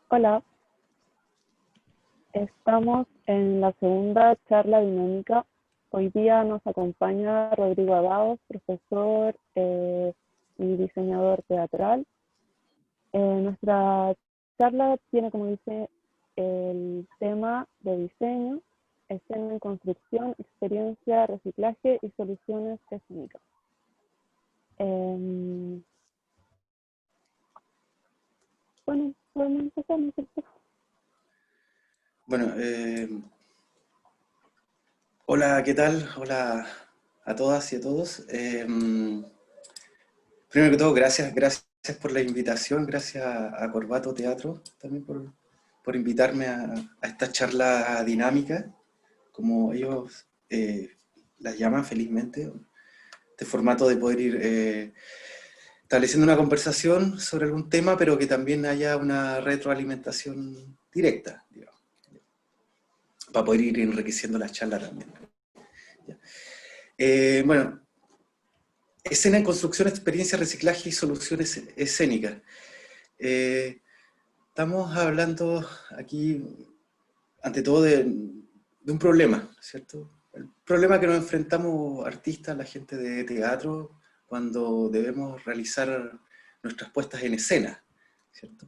Hola, estamos en la segunda charla dinámica. Hoy día nos acompaña Rodrigo Abaos, profesor y diseñador teatral. Nuestra charla tiene, como dice, el tema de diseño, escena en construcción, experiencia, reciclaje y soluciones escénicas. Eh, bueno, podemos empezar, ¿no es cierto? Bueno, hola, ¿qué tal? Hola a todas y a todos. Primero que todo, gracias por la invitación, gracias a Corbato Teatro también por invitarme a esta charla dinámica, como ellos las llaman felizmente, este formato de poder ir estableciendo una conversación sobre algún tema, pero que también haya una retroalimentación directa, digamos, para poder ir enriqueciendo la charla también. Bueno, escena en construcción, experiencia, reciclaje y soluciones escénicas. Eh, Estamos hablando aquí, ante todo, de un problema, ¿cierto? El problema que nos enfrentamos artistas, la gente de teatro, cuando debemos realizar nuestras puestas en escena, ¿cierto?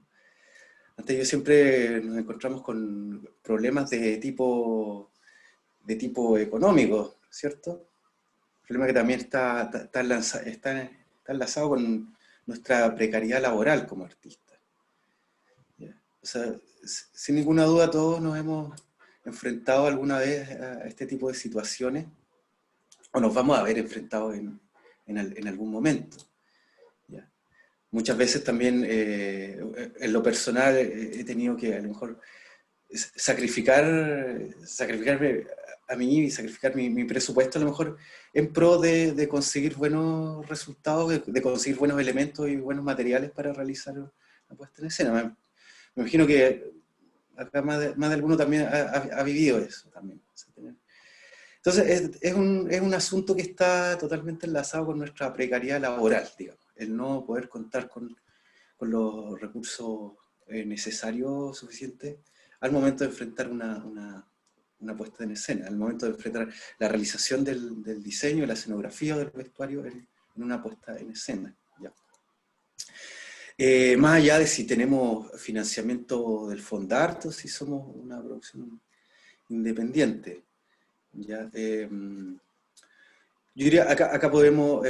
Antes yo siempre nos encontramos con problemas de tipo económico, ¿cierto? Problema que también está enlazado con nuestra precariedad laboral como artistas. ¿Ya? O sea, sin ninguna duda todos nos hemos enfrentado alguna vez a este tipo de situaciones, o nos vamos a ver enfrentados en algún momento. ¿Ya? Muchas veces también, en lo personal, he tenido que a lo mejor sacrificarme a mí y sacrificar mi presupuesto a lo mejor en pro de conseguir buenos resultados, de conseguir buenos elementos y buenos materiales para realizar la puesta en escena. Me imagino que acá más de alguno también ha vivido eso también. Entonces es un asunto que está totalmente enlazado con nuestra precariedad laboral, digamos, el no poder contar con los recursos necesarios suficientes al momento de enfrentar una puesta en escena, al momento de enfrentar la realización del diseño, la escenografía o del vestuario en una puesta en escena. ¿Ya? Más allá de si tenemos financiamiento del Fondart o si somos una producción independiente. ¿Ya? Yo diría, acá podemos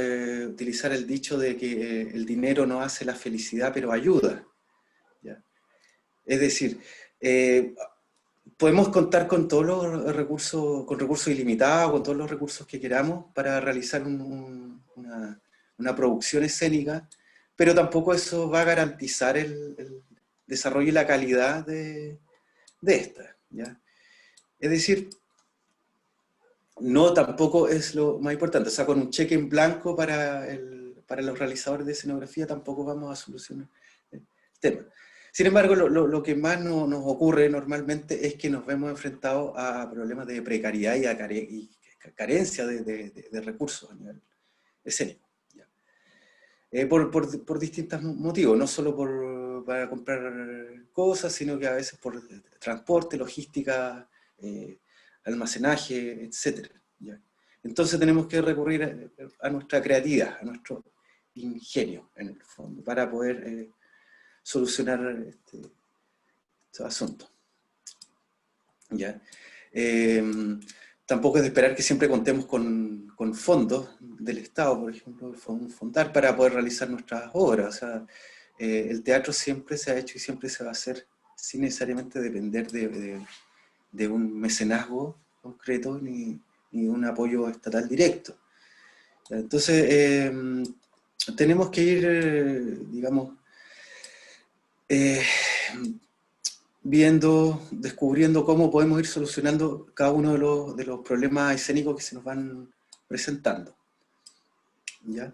utilizar el dicho de que el dinero no hace la felicidad, pero ayuda. ¿Ya? Es decir, eh, podemos contar con todos los recursos, con recursos ilimitados, con todos los recursos que queramos para realizar una producción escénica, pero tampoco eso va a garantizar el desarrollo y la calidad de esta. ¿Ya? Es decir, no tampoco es lo más importante. O sea, con un cheque en blanco para los realizadores de escenografía tampoco vamos a solucionar el tema. Sin embargo, lo que más nos ocurre normalmente es que nos vemos enfrentados a problemas de precariedad y carencia de recursos a nivel escénico. ¿Ya? Por distintos motivos, no solo para comprar cosas, sino que a veces por transporte, logística, eh, almacenaje, etc. ¿Ya? Entonces tenemos que recurrir a nuestra creatividad, a nuestro ingenio, en el fondo, para poder solucionar este asunto. ¿Ya? Eh, Tampoco es de esperar que siempre contemos con fondos del Estado, por ejemplo, un fondar para poder realizar nuestras obras. O sea, el teatro siempre se ha hecho y siempre se va a hacer sin necesariamente depender de un mecenazgo concreto ni de un apoyo estatal directo. Entonces, tenemos que ir, digamos, eh, viendo, descubriendo cómo podemos ir solucionando cada uno de los problemas escénicos que se nos van presentando. ¿Ya?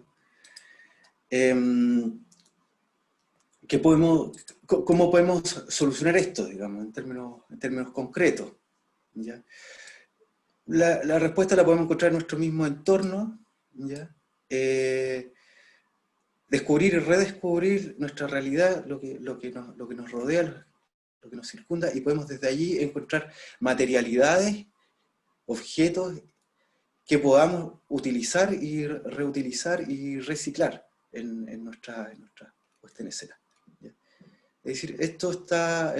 ¿Cómo podemos solucionar esto, digamos, en términos concretos? ¿Ya? La respuesta la podemos encontrar en nuestro mismo entorno, ¿ya? Descubrir y redescubrir nuestra realidad, lo que nos rodea, lo que nos circunda, y podemos desde allí encontrar materialidades, objetos que podamos utilizar y reutilizar y reciclar en nuestra puesta en escena. ¿Ya? Es decir, esta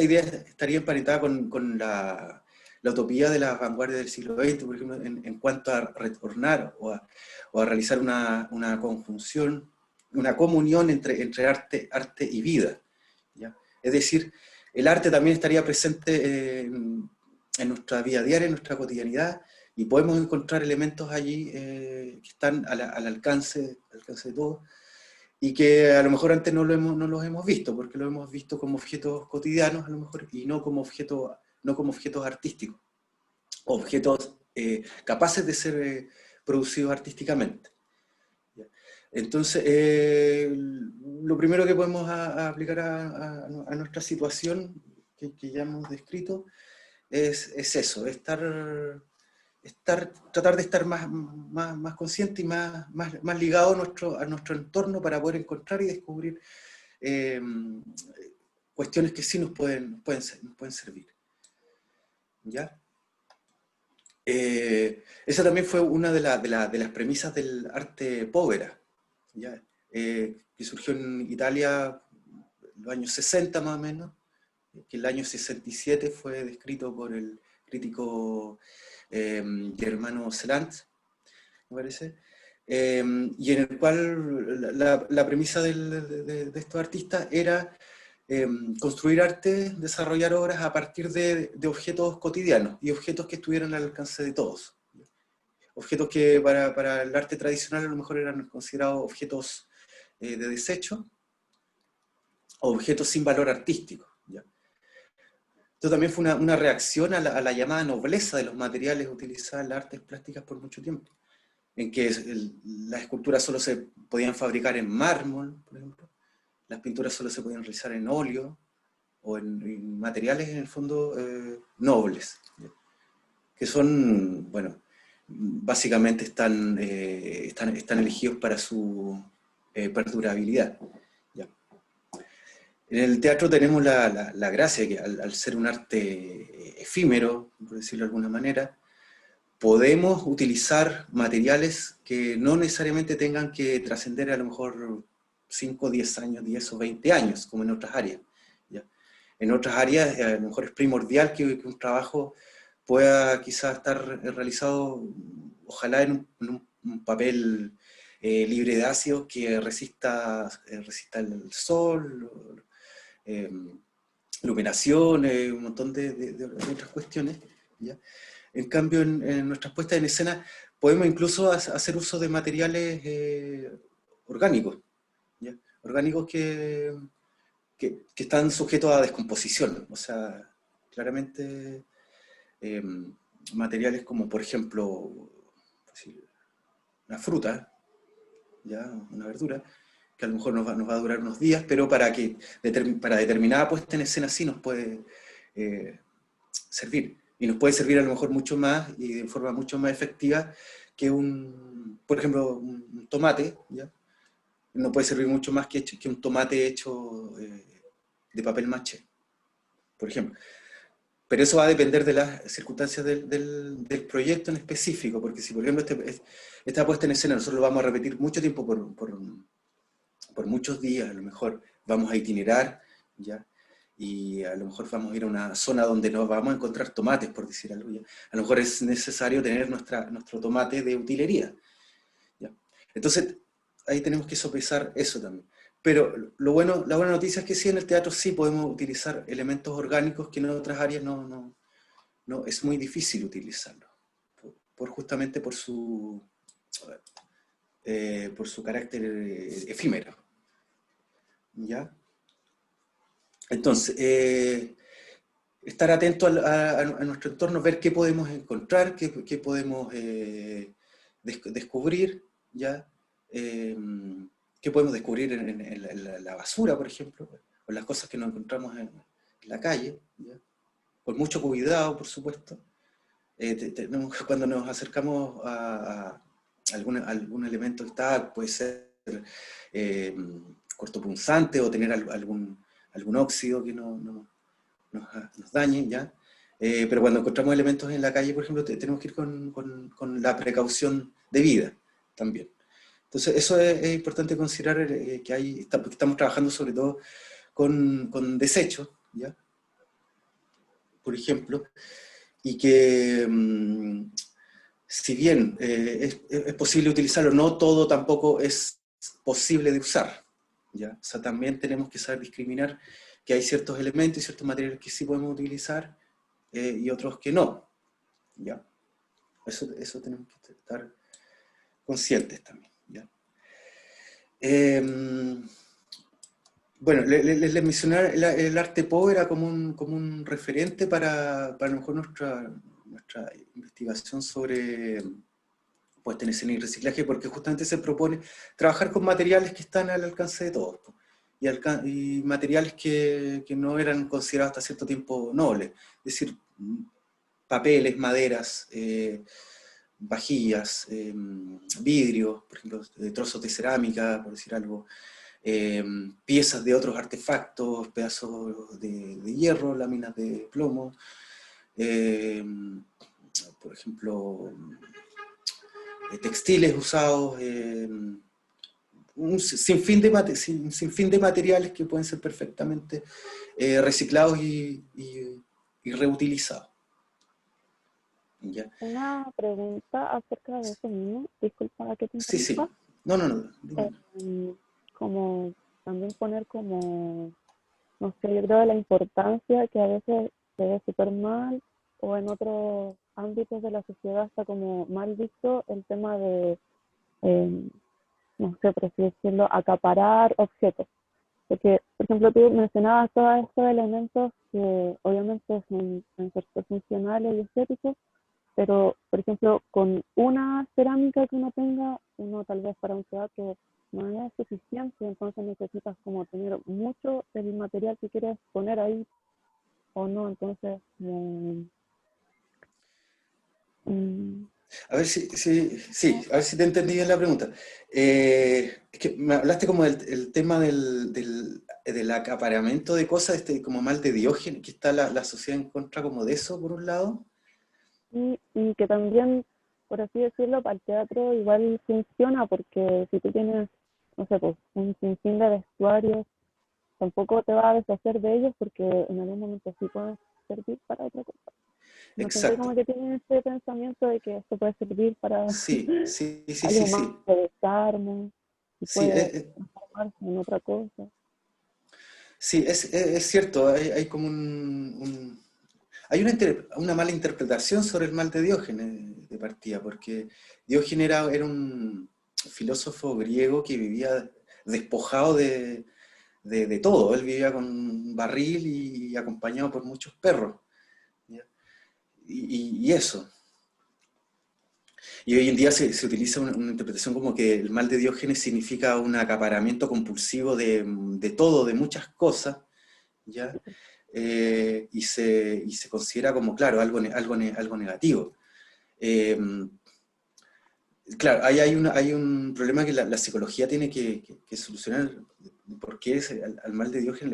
idea estaría emparentada con la utopía de la vanguardia del siglo XX, por ejemplo, en cuanto a retornar o a realizar una conjunción, una comunión entre arte y vida. ¿Ya? Es decir, el arte también estaría presente en nuestra vida diaria, en nuestra cotidianidad, y podemos encontrar elementos allí que están al alcance de todos, y que a lo mejor antes no los hemos visto, porque lo hemos visto como objetos cotidianos, a lo mejor, y no como objetos artísticos, objetos capaces de ser producidos artísticamente. Entonces, lo primero que podemos aplicar a nuestra situación, que ya hemos descrito, es eso, tratar de estar más consciente y más ligado a nuestro entorno para poder encontrar y descubrir cuestiones que sí nos pueden servir. ¿Ya? Esa también fue una de las premisas del arte povera, ¿ya? Que surgió en Italia en los años 60 más o menos, que el año 67 fue descrito por el crítico Germano Celant, me parece, y en el cual la premisa de estos artistas era construir arte, desarrollar obras a partir de objetos cotidianos y objetos que estuvieran al alcance de todos. Objetos que para el arte tradicional a lo mejor eran considerados objetos de desecho, o objetos sin valor artístico. ¿Ya? Esto también fue una reacción a la llamada nobleza de los materiales utilizados en las artes plásticas por mucho tiempo, en que las esculturas solo se podían fabricar en mármol, por ejemplo, las pinturas solo se podían realizar en óleo, o en materiales en el fondo nobles, ¿ya? Que son, bueno, básicamente están elegidos para su perdurabilidad. ¿Ya? En el teatro tenemos la gracia que al ser un arte efímero, por decirlo de alguna manera, podemos utilizar materiales que no necesariamente tengan que trascender a lo mejor 5, 10 años, 10 o 20 años, como en otras áreas. ¿Ya? En otras áreas a lo mejor es primordial que un trabajo pueda quizás estar realizado, ojalá en un papel libre de ácidos que resista el sol, iluminación, un montón de otras cuestiones. ¿Ya? En cambio, en nuestras puestas en escena podemos incluso hacer uso de materiales orgánicos, ¿ya? Orgánicos que están sujetos a descomposición. O sea, claramente materiales como, por ejemplo, una fruta, ¿ya? Una verdura, que a lo mejor nos va a durar unos días, pero para determinada puesta en escena sí nos puede servir. Y nos puede servir a lo mejor mucho más y de forma mucho más efectiva que por ejemplo, un tomate, ¿ya? No puede servir mucho más que un tomate hecho de papel maché, por ejemplo. Pero eso va a depender de las circunstancias del proyecto en específico, porque si por ejemplo esta puesta en escena nosotros lo vamos a repetir mucho tiempo por muchos días, a lo mejor vamos a itinerar, ¿ya? Y a lo mejor vamos a ir a una zona donde nos vamos a encontrar tomates, por decir algo, ¿ya? A lo mejor es necesario tener nuestro tomate de utilería, ¿ya? Entonces, ahí tenemos que sopesar eso también. Pero la buena noticia es que sí, en el teatro sí podemos utilizar elementos orgánicos que en otras áreas no es muy difícil utilizarlos, justamente por su carácter efímero. ¿Ya? Entonces, estar atento a nuestro entorno, ver qué podemos encontrar, qué podemos descubrir, ¿ya? Qué podemos descubrir en la basura, por ejemplo, o en las cosas que nos encontramos en la calle, ¿ya? Con mucho cuidado, por supuesto. Cuando nos acercamos a algún elemento que está, puede ser cortopunzante o tener algún óxido que nos dañe, ¿ya? Pero cuando encontramos elementos en la calle, por ejemplo, tenemos que ir con la precaución debida también. Entonces, eso es importante considerar que porque estamos trabajando sobre todo con desechos, ¿ya? Por ejemplo, y que si bien es posible utilizarlo, no todo tampoco es posible de usar, ¿ya? O sea, también tenemos que saber discriminar que hay ciertos elementos y ciertos materiales que sí podemos utilizar y otros que no, ¿ya? Eso tenemos que estar conscientes también, ¿ya? Bueno, les mencioné el arte Po era como un referente para a lo mejor nuestra investigación sobre puesta en escena y reciclaje, porque justamente se propone trabajar con materiales que están al alcance de todos, y materiales que no eran considerados hasta cierto tiempo nobles, es decir, papeles, maderas, vajillas, vidrio, por ejemplo, trozos de cerámica, por decir algo, piezas de otros artefactos, pedazos de hierro, láminas de plomo, por ejemplo, textiles usados, un sinfín de materiales que pueden ser perfectamente reciclados y reutilizados. ¿Ya? Una pregunta acerca de eso mismo, disculpa que te Sí, sí. interrumpa. No. Dime. Como también poner como, no sé, yo creo de la importancia que a veces se ve súper mal o en otros ámbitos de la sociedad está como mal visto el tema de, no sé, por así decirlo, acaparar objetos. Porque, por ejemplo, tú mencionabas todos estos elementos que obviamente son funcionales y estéticos, pero, por ejemplo, con una cerámica que uno tenga, uno tal vez para un teatro no es suficiente, entonces necesitas como tener mucho del material que quieres poner ahí o no, entonces, mm, A ver a ver si te entendí bien la pregunta. Es que me hablaste como el tema del acaparamiento de cosas, como mal de Diógenes, que está la sociedad en contra como de eso, por un lado. y que también, por así decirlo, para el teatro igual funciona, porque si tú tienes, no sé, pues, un sinfín de vestuarios, tampoco te vas a deshacer de ellos porque en algún momento sí pueden servir para otra cosa. No siempre como Exacto. que tienen ese pensamiento de que esto puede servir para algo más Sí. de desarme y Sí, puede transformarse en otra cosa. sí, es cierto, hay como hay una mala interpretación sobre el mal de Diógenes de partida, porque Diógenes era un filósofo griego que vivía despojado de todo. Él vivía con un barril y acompañado por muchos perros, ¿ya? Y eso. Y hoy en día se utiliza una interpretación como que el mal de Diógenes significa un acaparamiento compulsivo de todo, de muchas cosas, ¿ya? Y se considera como, claro, algo negativo. Eh, claro, ahí hay un problema que la psicología tiene que solucionar, por qué al mal de Diógenes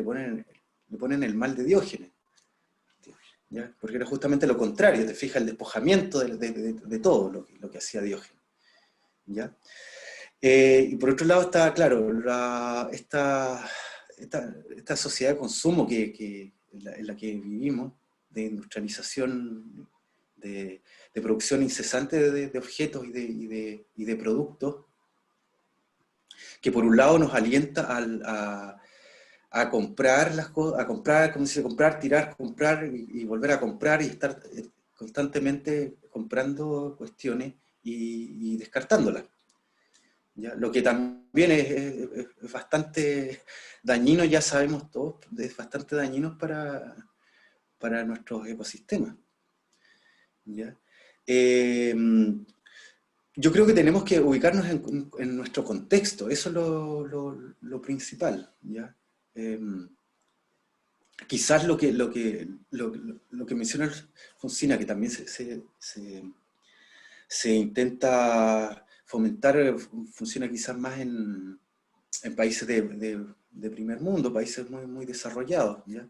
le ponen el mal de Diógenes, ¿ya? Porque era justamente lo contrario, te fijas, el despojamiento de todo lo que hacía Diógenes, ¿ya? Y por otro lado está, claro, esta sociedad de consumo en la que vivimos, de industrialización, de producción incesante de objetos y de productos, que por un lado nos alienta a comprar las cosas, a comprar, como se dice, comprar, tirar, comprar y volver a comprar y estar constantemente comprando cuestiones y descartándolas, ¿ya? Lo que también es bastante dañino, ya sabemos todos, es bastante dañino para nuestros ecosistemas, ¿ya? Eh, yo creo que tenemos que ubicarnos en nuestro contexto, eso es lo principal, ¿ya? Eh, quizás lo que menciona Fonsina, que también se intenta fomentar, funciona quizás más en países de primer mundo, países muy, muy desarrollados, ¿ya?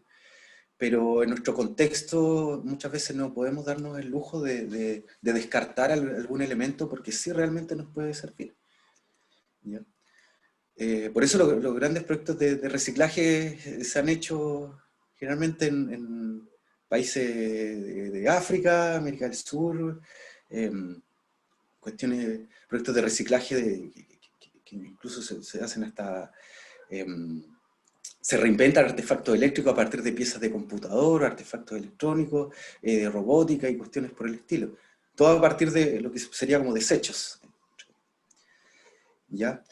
Pero en nuestro contexto muchas veces no podemos darnos el lujo de descartar algún elemento porque sí realmente nos puede servir, ¿ya? Por eso los grandes proyectos de reciclaje se han hecho generalmente en países de África, América del Sur, proyectos de reciclaje que incluso se hacen hasta... se reinventan artefactos eléctricos a partir de piezas de computador, artefactos electrónicos, de robótica y cuestiones por el estilo. Todo a partir de lo que sería como desechos, ¿ya?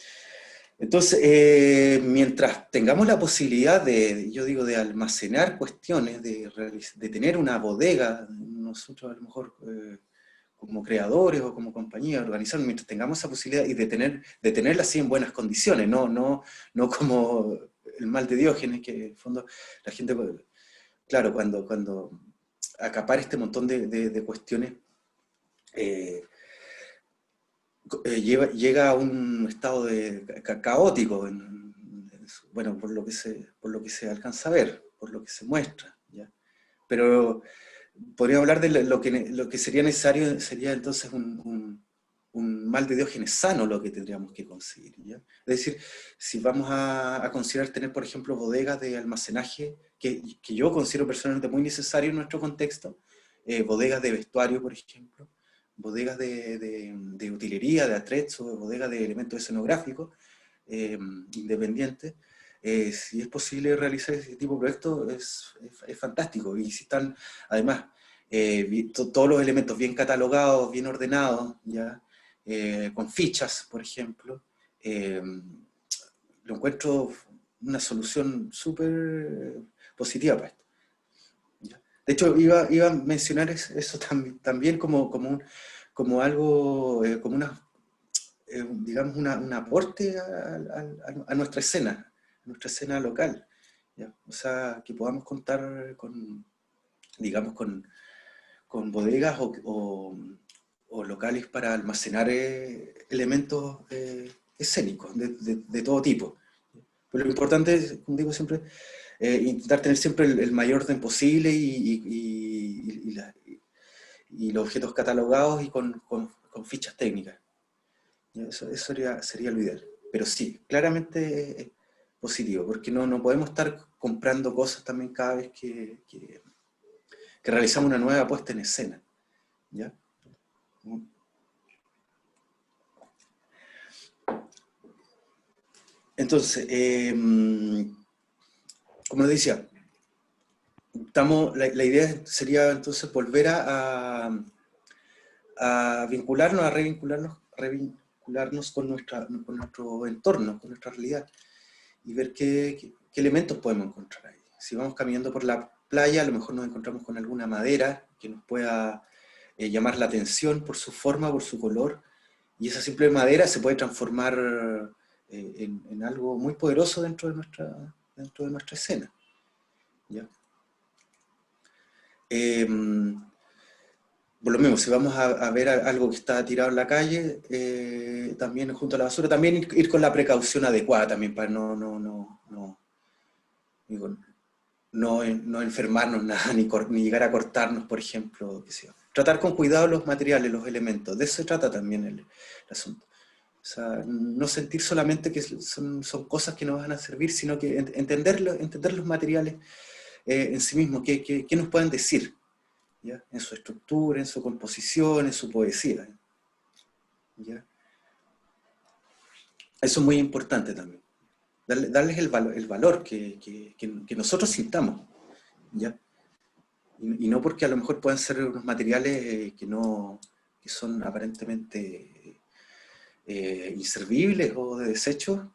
Entonces, mientras tengamos la posibilidad yo digo, de almacenar cuestiones, de tener una bodega, nosotros a lo mejor como creadores o como compañía, organizar, mientras tengamos esa posibilidad y de tenerla así en buenas condiciones, no como el mal de Diógenes, que en el fondo la gente, claro, cuando acapara este montón de cuestiones, llega a un estado caótico, bueno, por lo que se alcanza a ver, por lo que se muestra, ¿ya? Pero podríamos hablar de lo que sería necesario, sería entonces un mal de Diógenes sano lo que tendríamos que conseguir, ¿ya? Es decir, si vamos a considerar tener, por ejemplo, bodegas de almacenaje, que yo considero personalmente muy necesario en nuestro contexto, bodegas de vestuario, por ejemplo, bodegas de utilería, de atrezzo, bodegas de elementos escenográficos, independientes. Si es posible realizar ese tipo de proyectos, es fantástico. Y si están, además, todos los elementos bien catalogados, bien ordenados, ¿ya? Con fichas, por ejemplo, lo encuentro una solución súper positiva para esto, ¿ya? De hecho, iba a mencionar eso también como algo, digamos, un aporte a nuestra escena local, ¿ya? O sea, que podamos contar digamos, con bodegas o locales para almacenar elementos escénicos de todo tipo. Pero lo importante es, como digo siempre, intentar tener siempre el mayor orden posible y los objetos catalogados y con fichas técnicas. Eso sería lo ideal. Pero sí, claramente positivo, porque no podemos estar comprando cosas también cada vez que realizamos una nueva puesta en escena, ¿ya? Entonces, como les decía, la idea sería entonces volver a vincularnos, a revincularnos con nuestro entorno, con nuestra realidad, y ver qué elementos podemos encontrar ahí. Si vamos caminando por la playa, a lo mejor nos encontramos con alguna madera que nos pueda llamar la atención por su forma, por su color, y esa simple madera se puede transformar en algo muy poderoso dentro de nuestra escena, ¿ya? Por lo mismo, si vamos a ver algo que está tirado en la calle, también junto a la basura, también ir con la precaución adecuada también para no enfermarnos nada, ni llegar a cortarnos, por ejemplo. Qué sé yo. Tratar con cuidado los materiales, los elementos, de eso se trata también el asunto. O sea, no sentir solamente que son cosas que nos van a servir, sino que entender los materiales en sí mismos, qué nos pueden decir, ¿ya? En su estructura, en su composición, en su poesía, ¿ya? Eso es muy importante también. Darles el valor que nosotros sintamos, ¿ya? Y no porque a lo mejor puedan ser unos materiales que son aparentemente inservibles o de desecho,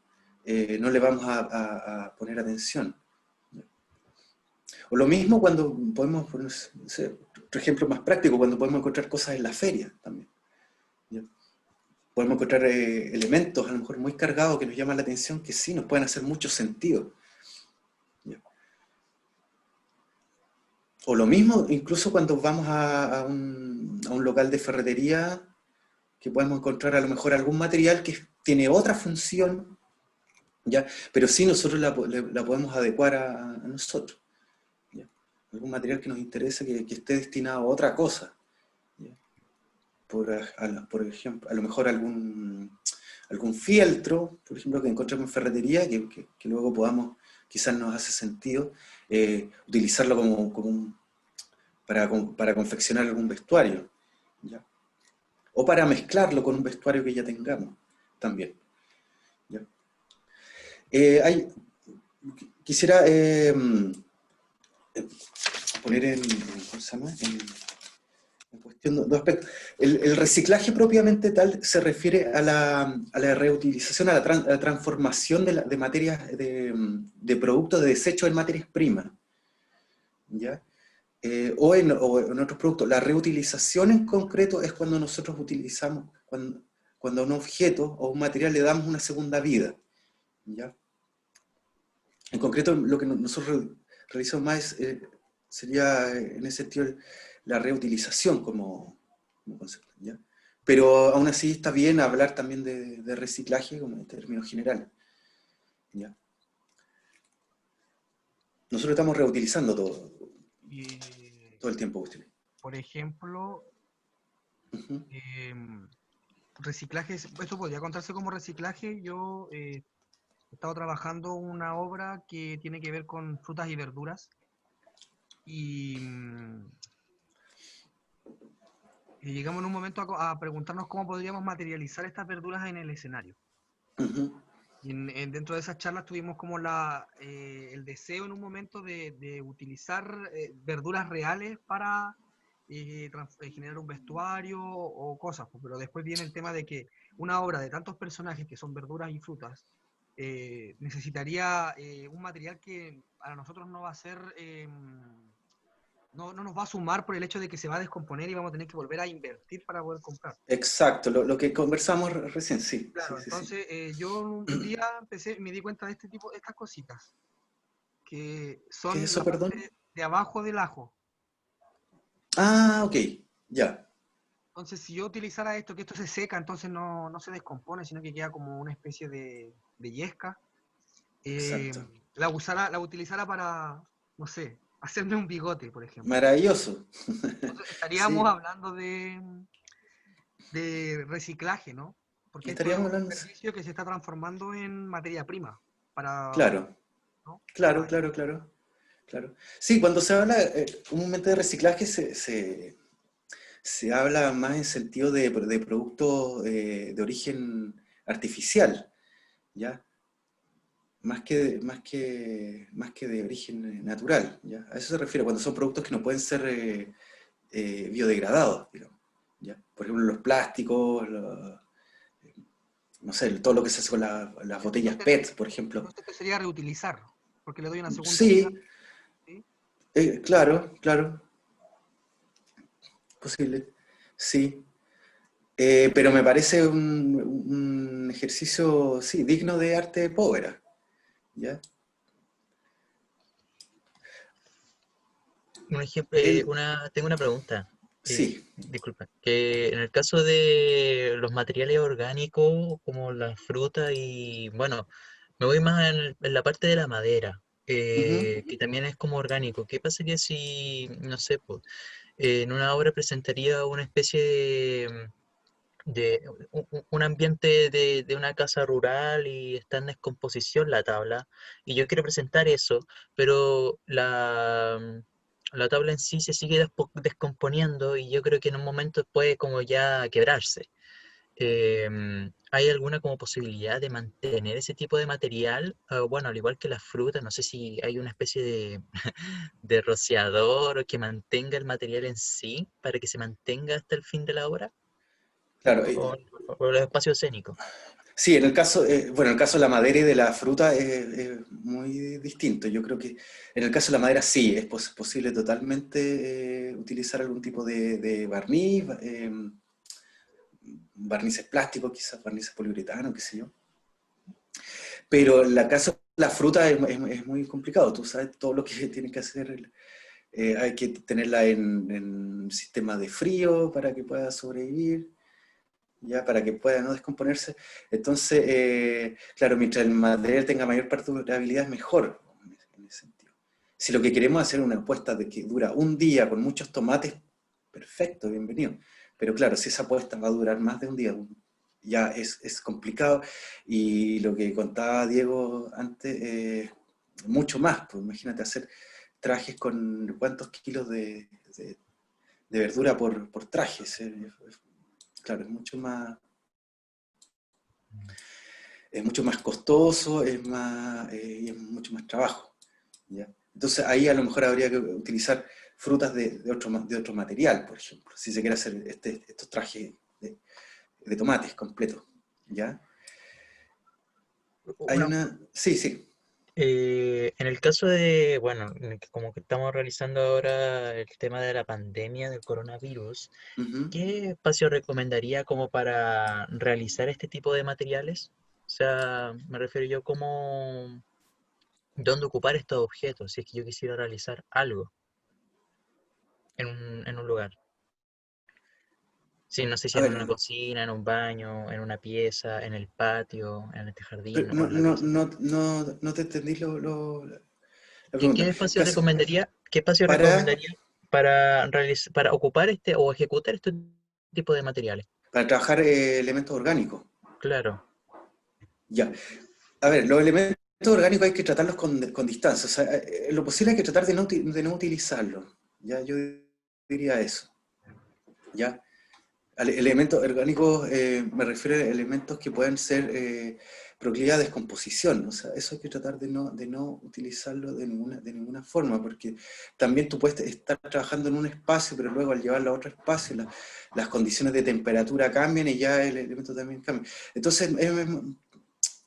no le vamos a poner atención. O lo mismo cuando podemos, no sé, otro ejemplo más práctico, cuando podemos encontrar cosas en la feria también, ¿ya? Podemos encontrar elementos a lo mejor muy cargados que nos llaman la atención, que sí nos pueden hacer mucho sentido, ¿ya? O lo mismo incluso cuando vamos a un local de ferretería, que podemos encontrar a lo mejor algún material que tiene otra función ¿ya? Pero sí nosotros la podemos adecuar a nosotros, ¿ya? Algún material que nos interese que esté destinado a otra cosa, ¿ya? Por ejemplo, a lo mejor algún fieltro, por ejemplo, que encontremos en ferretería, que luego podamos, quizás nos hace sentido, utilizarlo para confeccionar algún vestuario, ¿ya? O para mezclarlo con un vestuario que ya tengamos también, ¿ya? Eh, quisiera poner ¿cómo se llama? En cuestión dos aspectos. El reciclaje propiamente tal se refiere a la reutilización, a la transformación de materias, de productos de desecho en materias primas, ¿ya? O en otros productos. La reutilización en concreto es cuando nosotros utilizamos, cuando a un objeto o un material le damos una segunda vida, ¿ya? En concreto, lo que nosotros realizamos más sería, en ese sentido, la reutilización como concepto, ¿ya? Pero aún así está bien hablar también de reciclaje como en términos generales, ¿ya? Nosotros estamos reutilizando todo el tiempo, cuestiones. Por ejemplo, Uh-huh. reciclaje, esto podría contarse como reciclaje. Yo he estado trabajando una obra que tiene que ver con frutas y verduras y llegamos en un momento a preguntarnos cómo podríamos materializar estas verduras en el escenario. Uh-huh. Y dentro de esas charlas tuvimos como el deseo en un momento de utilizar verduras reales para generar un vestuario o cosas, pues, pero después viene el tema de que una obra de tantos personajes que son verduras y frutas necesitaría un material que para nosotros no va a ser, no nos va a sumar por el hecho de que se va a descomponer y vamos a tener que volver a invertir para poder comprar. Exacto, lo que conversamos recién, sí. Claro, Sí, sí, sí. entonces yo un día me di cuenta de estas cositas, que ¿Qué es son eso, la perdón? parte de abajo del ajo. Ah, ok, ya. Entonces, si yo utilizara esto, que esto se seca, entonces no se descompone, sino que queda como una especie de yesca, Exacto. la utilizara para, no sé, hacerme un bigote, por ejemplo. Maravilloso. Entonces, estaríamos Sí, hablando de reciclaje, ¿no? Porque esto es estaríamos un hablando. desperdicio que se está transformando en materia prima, para, Claro, ¿no? claro, claro, claro. Claro. Sí, cuando se habla comúnmente de reciclaje se habla más en sentido de productos de origen artificial, ¿ya? Más que de origen natural, ¿ya? A eso se refiere, cuando son productos que no pueden ser biodegradados, digamos, ¿ya? Por ejemplo, los plásticos, no sé, todo lo que se hace con las botellas Entonces, PET, por ejemplo. esto sería reutilizar, porque le doy una segunda vida, Sí, ¿sí? claro, claro, posible, sí. Pero me parece un ejercicio, sí, digno de arte povera, ¿ya? Un ejemplo, El, tengo una pregunta. sí. Disculpa. Que en el caso de los materiales orgánicos, como la fruta y, bueno, me voy más en la parte de la madera, Ujú. que también es como orgánico. ¿Qué pasaría si, no sé, pues, en una obra presentaría una especie de un ambiente de una casa rural y está en descomposición la tabla, y yo quiero presentar eso, pero la tabla en sí se sigue descomponiendo y yo creo que en un momento puede como ya quebrarse? ¿Hay alguna como posibilidad de mantener ese tipo de material? Bueno, al igual que las frutas, no sé si hay una especie de rociador o que mantenga el material en sí para que se mantenga hasta el fin de la obra, Claro, o los espacios escénicos. sí, bueno, en el caso de la madera y de la fruta es muy distinto. Yo creo que en el caso de la madera sí, es posible totalmente utilizar algún tipo de barniz, barnices plásticos, quizás barnices poliuretano, qué sé yo. Pero en el caso de la fruta es muy complicado. Tú sabes todo lo que tienes que hacer. Hay que tenerla en sistema de frío para que pueda sobrevivir, ya para que pueda no descomponerse. Entonces, claro, mientras el material tenga mayor perdurabilidad es mejor, en ese sentido. Si lo que queremos es hacer una apuesta de que dura un día con muchos tomates, perfecto, bienvenido. Pero claro, si esa apuesta va a durar más de un día, ya es complicado. Y lo que contaba Diego antes, mucho más. Pues imagínate hacer trajes con cuántos kilos de verdura por traje. Claro, es mucho más costoso, y es mucho más trabajo, ¿ya? Entonces ahí a lo mejor habría que utilizar frutas de otro material, por ejemplo, si se quiere hacer estos trajes de tomates completos, ¿ya? Hay Una, una... Sí, sí. en el caso de, bueno, como que estamos realizando ahora el tema de la pandemia del coronavirus, Ujú. ¿qué espacio recomendaría como para realizar este tipo de materiales? O sea, me refiero yo como dónde ocupar estos objetos, si es que yo quisiera realizar algo en un lugar. Sí, no sé si A en ver, una cocina, en un baño, en una pieza, en el patio, en este pero jardín o en la casa. no te entendí la ¿Qué pregunta. espacio recomendaría, qué espacio Para, recomendaría para para ocupar este o ejecutar este tipo de materiales? para trabajar elementos orgánicos, Claro. ya. A ver, los elementos orgánicos hay que tratarlos con distancia. O sea, lo posible hay que tratar de no utilizarlos. ¿Ya? Yo diría eso. ¿Ya? Elementos orgánicos, me refiero a elementos que pueden ser proclive a descomposición. O sea, eso hay que tratar de no utilizarlo de ninguna forma, porque también tú puedes estar trabajando en un espacio, pero luego al llevarlo a otro espacio, las condiciones de temperatura cambian y ya el elemento también cambia. Entonces,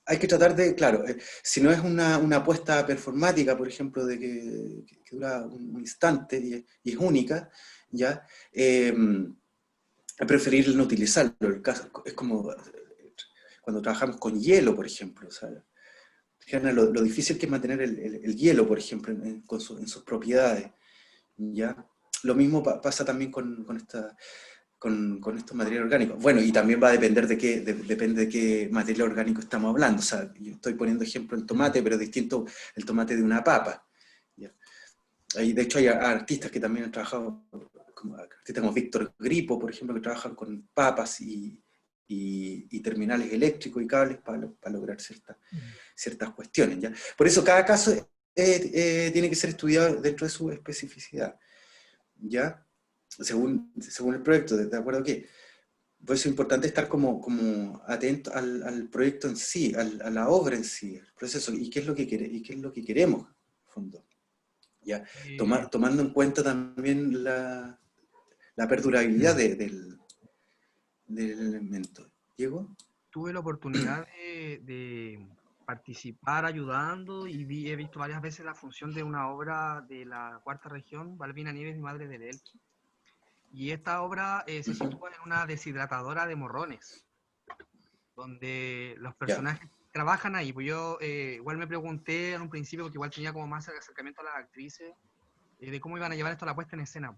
hay que tratar de, claro, si no es una apuesta performática, por ejemplo, de que dura un instante y es única, ¿ya? Preferir no utilizarlo. El caso, es como cuando trabajamos con hielo, por ejemplo. O sea, fíjate lo difícil que es mantener el hielo, por ejemplo, en sus propiedades, ¿ya? Lo mismo pasa también con estos materiales orgánicos. Bueno, y también va a depender depende de qué material orgánico estamos hablando. O sea, yo estoy poniendo ejemplo en tomate, pero es distinto el tomate de una papa, ¿ya? De hecho, hay artistas que también han trabajado, como artistas como Víctor Gripo, por ejemplo, que trabajan con papas y terminales eléctricos y cables para lograr ciertas cuestiones, ¿ya? Por eso cada caso tiene que ser estudiado dentro de su especificidad, ¿ya? Según el proyecto, ¿de acuerdo? ¿Qué? Por eso es importante estar como atento al proyecto en sí, a la obra en sí, el proceso, y qué es lo que queremos, en el fondo, ¿ya? Eh, Tomando en cuenta también la perdurabilidad del elemento. ¿Diego? tuve la oportunidad de participar ayudando y he visto varias veces la función de una obra de la cuarta región, Balbina Nieves, mi madre del Elqui. Y esta obra se Ujú. sitúa en una deshidratadora de morrones, donde los Ya. personajes trabajan ahí. Pues yo igual me pregunté en un principio, porque igual tenía como más acercamiento a las actrices, de cómo iban a llevar esto a la puesta en escena.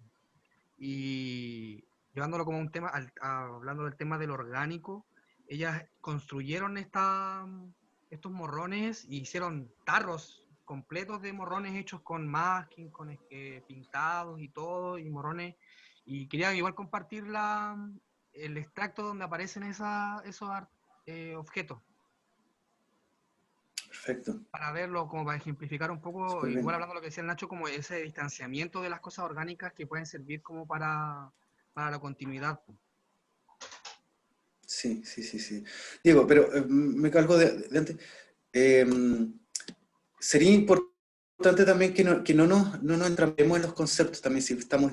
Y llevándolo como un tema, hablando del tema del orgánico, ellas construyeron estos morrones y hicieron tarros completos de morrones hechos con masking, con pintados y todo, y morrones. Y quería igual compartir el extracto donde aparecen objetos, Perfecto. para verlo, como para ejemplificar un poco, Súper igual bien. hablando de lo que decía el Nacho, como ese distanciamiento de las cosas orgánicas que pueden servir como para la continuidad. Sí, sí, sí, sí. Diego, pero me calgo de antes. Eh, Sería importante también que no nos entrampemos en los conceptos también si estamos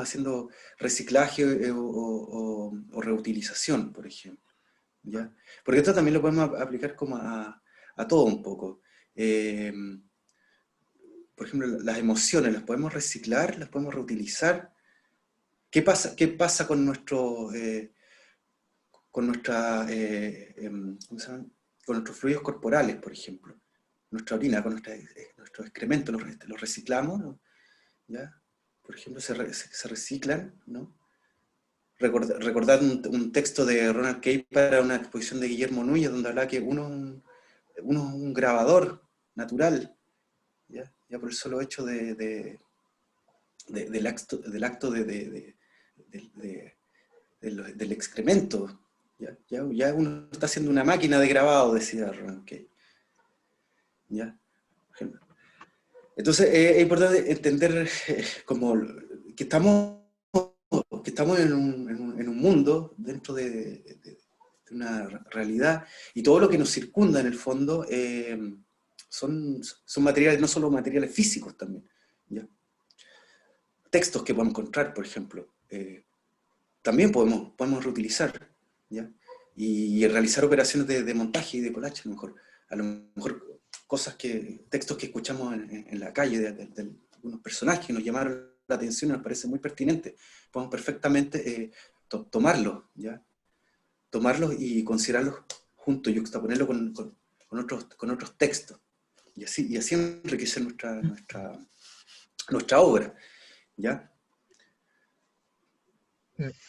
haciendo reciclaje o reutilización, por ejemplo, ¿ya? Porque esto también lo podemos aplicar como a todo un poco. Eh, por ejemplo, las emociones, ¿las podemos reciclar? ¿Las podemos reutilizar? ¿Qué pasa con ¿cómo se llama? Con nuestros fluidos corporales, por ejemplo? Nuestra orina, con nuestros excrementos, los reciclamos, ¿no? ¿Ya? Por ejemplo, se reciclan, ¿no? recordar un texto de Ronald Kay para una exposición de Guillermo Núñez, donde hablaba que uno es un grabador natural, ¿ya? Ya por el solo hecho del acto del excremento. Ya uno está haciendo una máquina de grabado, decía Ronald Kay. ¿Ya? Entonces es importante entender como que estamos en un mundo, dentro de una realidad, y todo lo que nos circunda en el fondo son materiales, no solo materiales físicos también, ¿ya? Textos que podemos encontrar, por ejemplo, también podemos reutilizar, ¿ya? Y realizar operaciones de montaje y de collage, a lo mejor textos que escuchamos en la calle de algunos personajes que nos llamaron la atención y nos parece muy pertinente, podemos perfectamente tomarlos, ¿ya? Tomarlos y considerarlos juntos y juxtaponerlos con otros textos, y así enriquecer nuestra obra, ¿ya?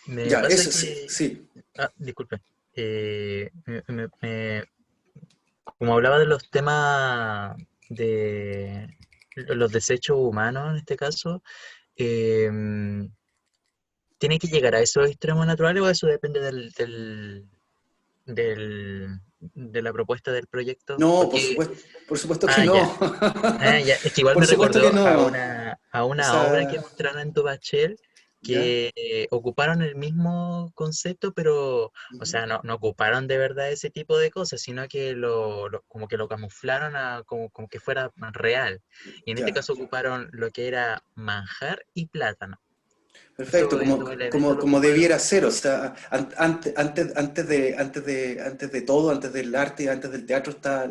Me Ya, pasa eso que... sí. Disculpe. Como hablaba de los temas de los desechos humanos en este caso, ¿tiene que llegar a esos extremos naturales o eso depende de la propuesta del proyecto? No, Porque, por supuesto que no. ya. Ya. Es que igual Por me supuesto que recordó a no. O una obra que sea, mostraron en Tubachel ya. que ocuparon el mismo concepto, pero, o Ujú. sea, no ocuparon de verdad ese tipo de cosas, sino que como que lo camuflaron como que fuera real. Y en este Ya. caso ocuparon lo que era manjar y plátano. Perfecto, Esos elementos lo como ocuparon. debiera ser, o sea, antes de todo, antes del arte, antes del teatro, está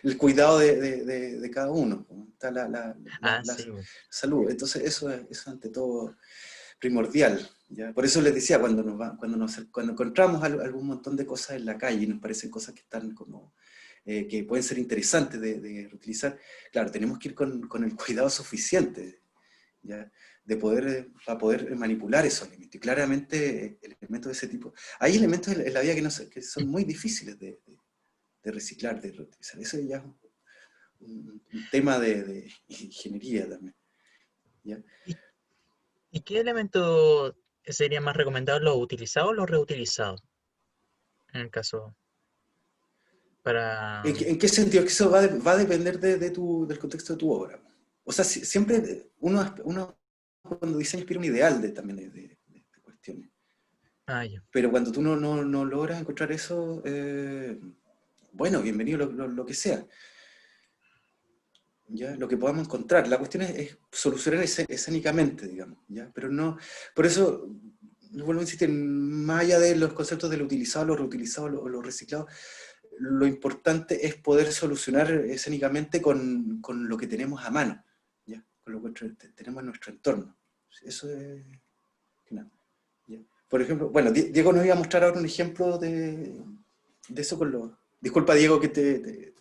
el cuidado de cada uno, está la Sí, bueno. salud. Entonces eso es ante todo primordial, ¿ya? Por eso les decía, cuando encontramos algún montón de cosas en la calle y nos parecen cosas que están como, que pueden ser interesantes de reutilizar, claro, tenemos que ir con el cuidado suficiente, ¿ya? Para poder manipular esos elementos. Y claramente elementos de ese tipo. Hay elementos en la vida que son muy difíciles de reciclar, de reutilizar. Eso ya es un tema de ingeniería también, ¿ya? ¿Y, y qué elementos serían más recomendados, los utilizados o los reutilizados? En el caso, para... ¿En qué sentido? Que eso va a depender del contexto de tu obra. O sea, siempre uno cuando diseña aspira un ideal también de cuestiones. Ya. Pero cuando tú no logras encontrar eso, bueno, bienvenido lo que sea, ¿ya? Lo que podamos encontrar. La cuestión es solucionar escénicamente, digamos, ¿ya? Pero no, por eso, vuelvo a insistir, más allá de los conceptos del utilizado, lo reutilizado o lo reciclado, lo importante es poder solucionar escénicamente con lo que tenemos a mano, ¿ya? Con lo que tenemos en nuestro entorno. Eso es... no, ¿ya? Por ejemplo, bueno, Diego nos iba a mostrar ahora un ejemplo de eso con los... Disculpa, Diego, que te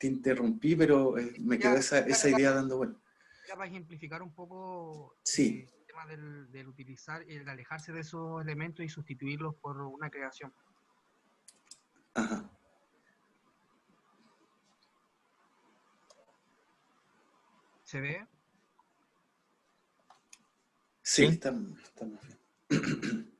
interrumpí, pero me quedó Ya, esa idea dando vuelta. ya para ejemplificar un poco Sí, el tema del utilizar, el alejarse de esos elementos y sustituirlos por una creación. ajá. ¿Se ve? Sí, ¿Sí? estamos bien.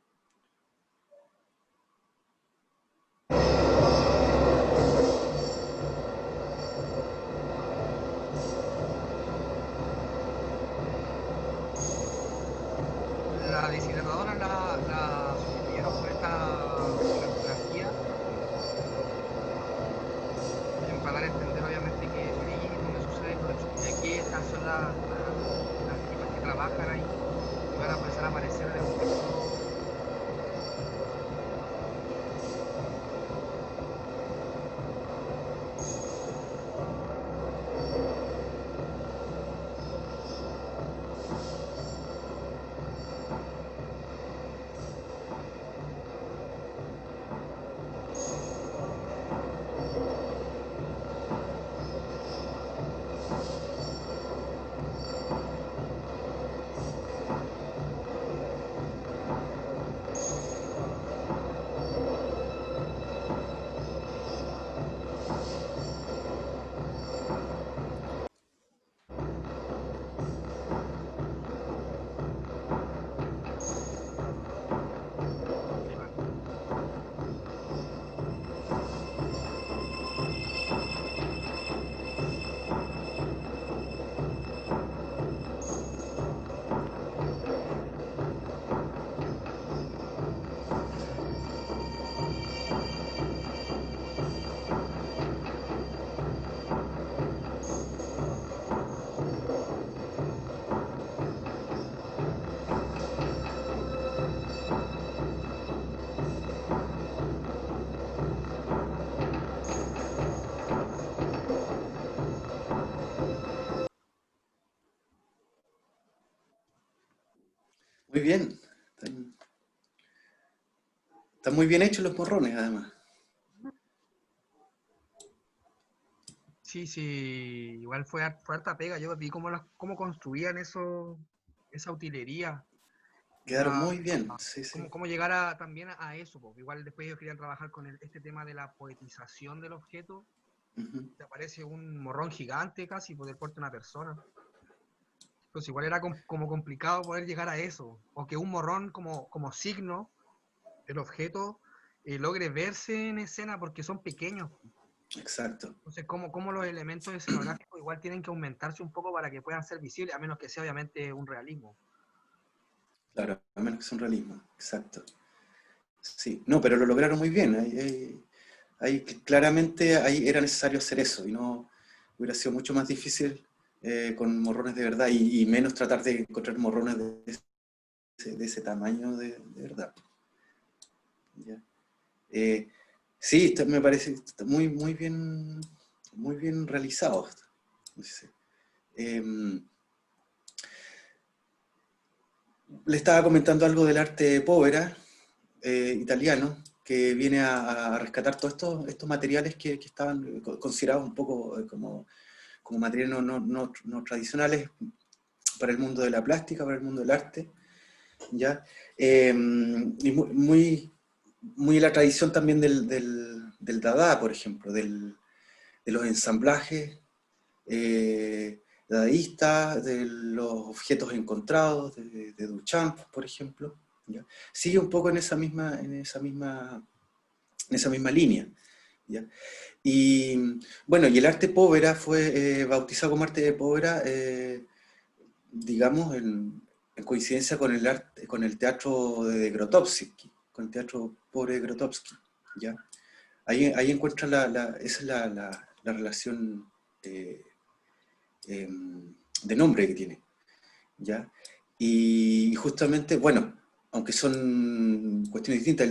La deshidratadora la sustituyeron por esta escenografía, para dar a entender obviamente que ahí es donde sucede lo del show, ya que estas son las tipas que trabajan ahí y van a empezar a aparecer en el momento Muy bien. Están muy bien hechos los morrones, además. Sí, sí, igual fue harta pega. Yo vi cómo construían esa utilería. Quedaron Era muy bien, sí, sí. cómo llegar también a eso. Pues. Igual después ellos querían trabajar con este tema de la poetización del objeto. Ujú. Te aparece un morrón gigante casi, poder portar una persona. Entonces igual era como complicado poder llegar a eso. O que un morrón como signo, el objeto, logre verse en escena porque son pequeños. Exacto. Entonces, cómo los elementos escenográficos igual tienen que aumentarse un poco para que puedan ser visibles, a menos que sea obviamente un realismo. Claro, a menos que sea un realismo, exacto. Sí, no, pero lo lograron muy bien. Claramente ahí era necesario hacer eso y no hubiera sido mucho más difícil con morrones de verdad y menos tratar de encontrar morrones de ese tamaño de verdad. ¿Ya? Sí, me parece muy, muy bien realizado. Sí. Le estaba comentando algo del arte povera italiano, que viene a rescatar todos estos materiales que estaban considerados un poco como materiales no tradicionales para el mundo de la plástica, para el mundo del arte, ¿ya? Y muy la tradición también del Dada, por ejemplo, de los ensamblajes dadaístas, de los objetos encontrados, de Duchamp, por ejemplo, ¿ya? Sigue un poco en esa misma línea, ¿ya? Y bueno, y el arte povera fue bautizado como arte de povera, digamos, en coincidencia con el teatro de Grotowski, con el teatro pobre de Grotowski, ¿ya? Ahí encuentra esa es la relación de nombre que tiene, ¿ya? Y justamente, bueno, aunque son cuestiones distintas,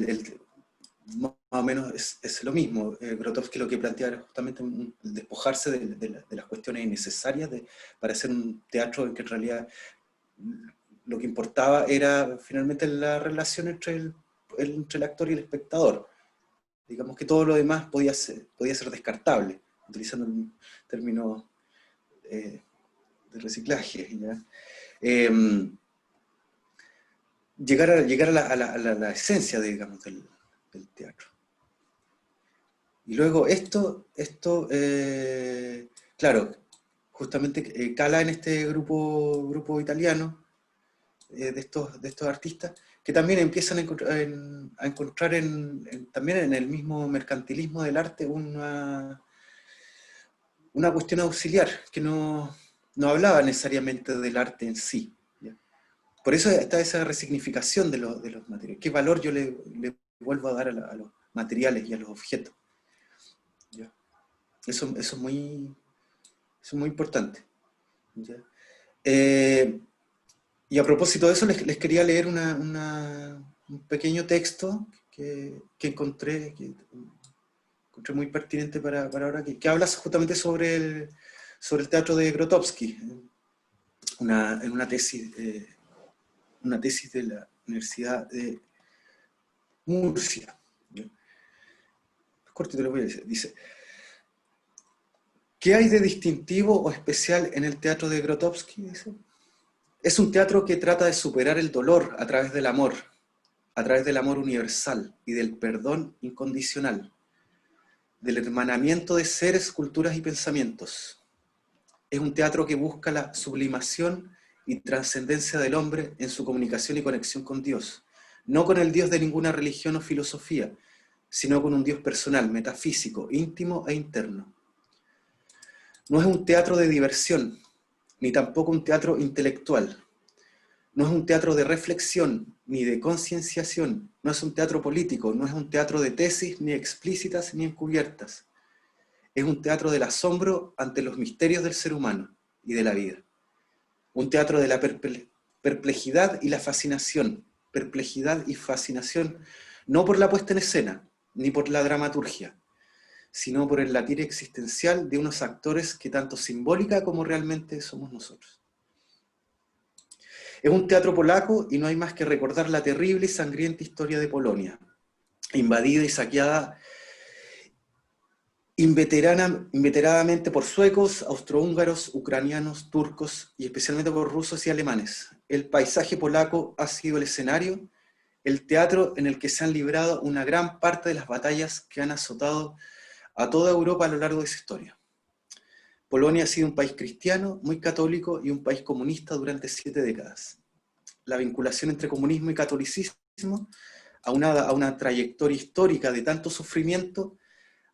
más o menos es lo mismo. Grotowski lo que plantea era justamente el despojarse de las cuestiones innecesarias para hacer un teatro en que en realidad lo que importaba era finalmente la relación entre el actor y el espectador. Digamos que todo lo demás podía ser descartable, utilizando un término de reciclaje, ¿ya? Llegar a la esencia, digamos, del teatro. Y luego claro, justamente cala en este grupo italiano de estos artistas, que también empiezan a encontrar también en el mismo mercantilismo del arte una cuestión auxiliar, que no hablaba necesariamente del arte en sí, ¿ya? Por eso está esa resignificación de los materiales. ¿Qué valor yo le vuelvo a dar a los materiales y a los objetos? ¿Ya? Eso es muy importante, ¿ya? Y a propósito de eso, les quería leer un pequeño texto que encontré muy pertinente para ahora, que habla justamente sobre el teatro de Grotowski, en una tesis de la Universidad de Murcia. Cortito lo voy a decir. Dice: ¿qué hay de distintivo o especial en el teatro de Grotowski? Dice: es un teatro que trata de superar el dolor a través del amor universal y del perdón incondicional, del hermanamiento de seres, culturas y pensamientos. Es un teatro que busca la sublimación y trascendencia del hombre en su comunicación y conexión con Dios, no con el Dios de ninguna religión o filosofía, sino con un Dios personal, metafísico, íntimo e interno. No es un teatro de diversión, ni tampoco un teatro intelectual. No es un teatro de reflexión, ni de concienciación. No es un teatro político, no es un teatro de tesis, ni explícitas ni encubiertas. Es un teatro del asombro ante los misterios del ser humano y de la vida. Un teatro de la perplejidad y la fascinación. Perplejidad y fascinación, no por la puesta en escena, ni por la dramaturgia, sino por el latir existencial de unos actores que tanto simbólica como realmente somos nosotros. Es un teatro polaco y no hay más que recordar la terrible y sangrienta historia de Polonia, invadida y saqueada inveteradamente por suecos, austrohúngaros, ucranianos, turcos y especialmente por rusos y alemanes. El paisaje polaco ha sido el escenario, el teatro en el que se han librado una gran parte de las batallas que han azotado a toda Europa a lo largo de su historia. Polonia ha sido un país cristiano, muy católico y un país comunista durante 7 décadas. La vinculación entre comunismo y catolicismo, aunada a una trayectoria histórica de tanto sufrimiento,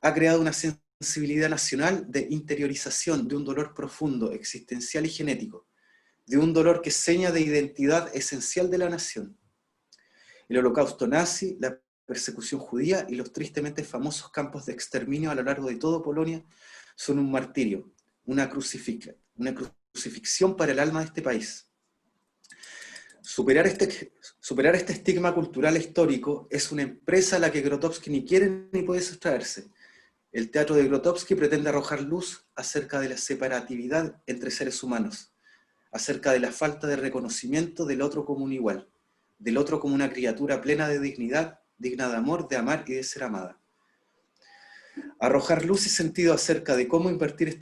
ha creado una sensibilidad nacional de interiorización de un dolor profundo, existencial y genético, de un dolor que es seña de identidad esencial de la nación. El holocausto nazi, la persecución judía y los tristemente famosos campos de exterminio a lo largo de toda Polonia son un martirio, una crucifixión para el alma de este país. Superar este estigma cultural histórico es una empresa a la que Grotowski ni quiere ni puede sustraerse. El teatro de Grotowski pretende arrojar luz acerca de la separatividad entre seres humanos, acerca de la falta de reconocimiento del otro como un igual, del otro como una criatura plena de dignidad, digna de amor, de amar y de ser amada. Arrojar luz y sentido acerca de cómo invertir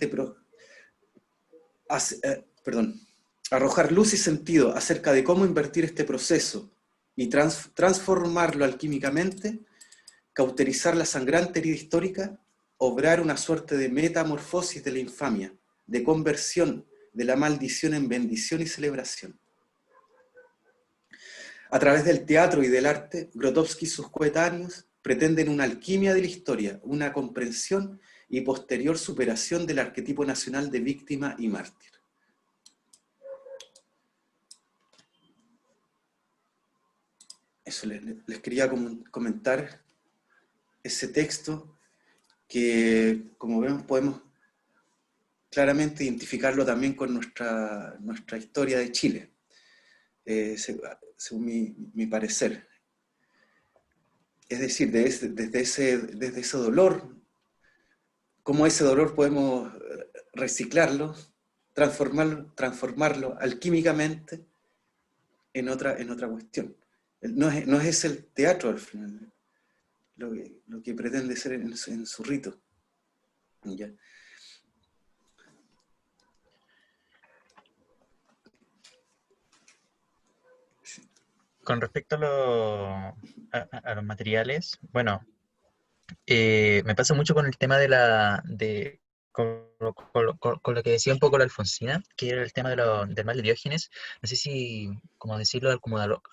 arrojar luz y sentido acerca de cómo invertir este proceso y transformarlo alquímicamente, cauterizar la sangrante herida histórica, obrar una suerte de metamorfosis de la infamia, de conversión de la maldición en bendición y celebración. A través del teatro y del arte, Grotowski y sus coetáneos pretenden una alquimia de la historia, una comprensión y posterior superación del arquetipo nacional de víctima y mártir. Eso les quería comentar ese texto que, como vemos, podemos claramente identificarlo también con nuestra historia de Chile, según mi parecer. Es decir, desde ese dolor, cómo ese dolor podemos reciclarlo, transformarlo alquímicamente en otra cuestión. No es el teatro al final lo que pretende ser en su rito. ¿Ya? Con respecto a los materiales, bueno, me pasa mucho con el tema con lo que decía un poco la Alfonsina, que era el tema del mal de Diógenes. No sé si, como decirlo,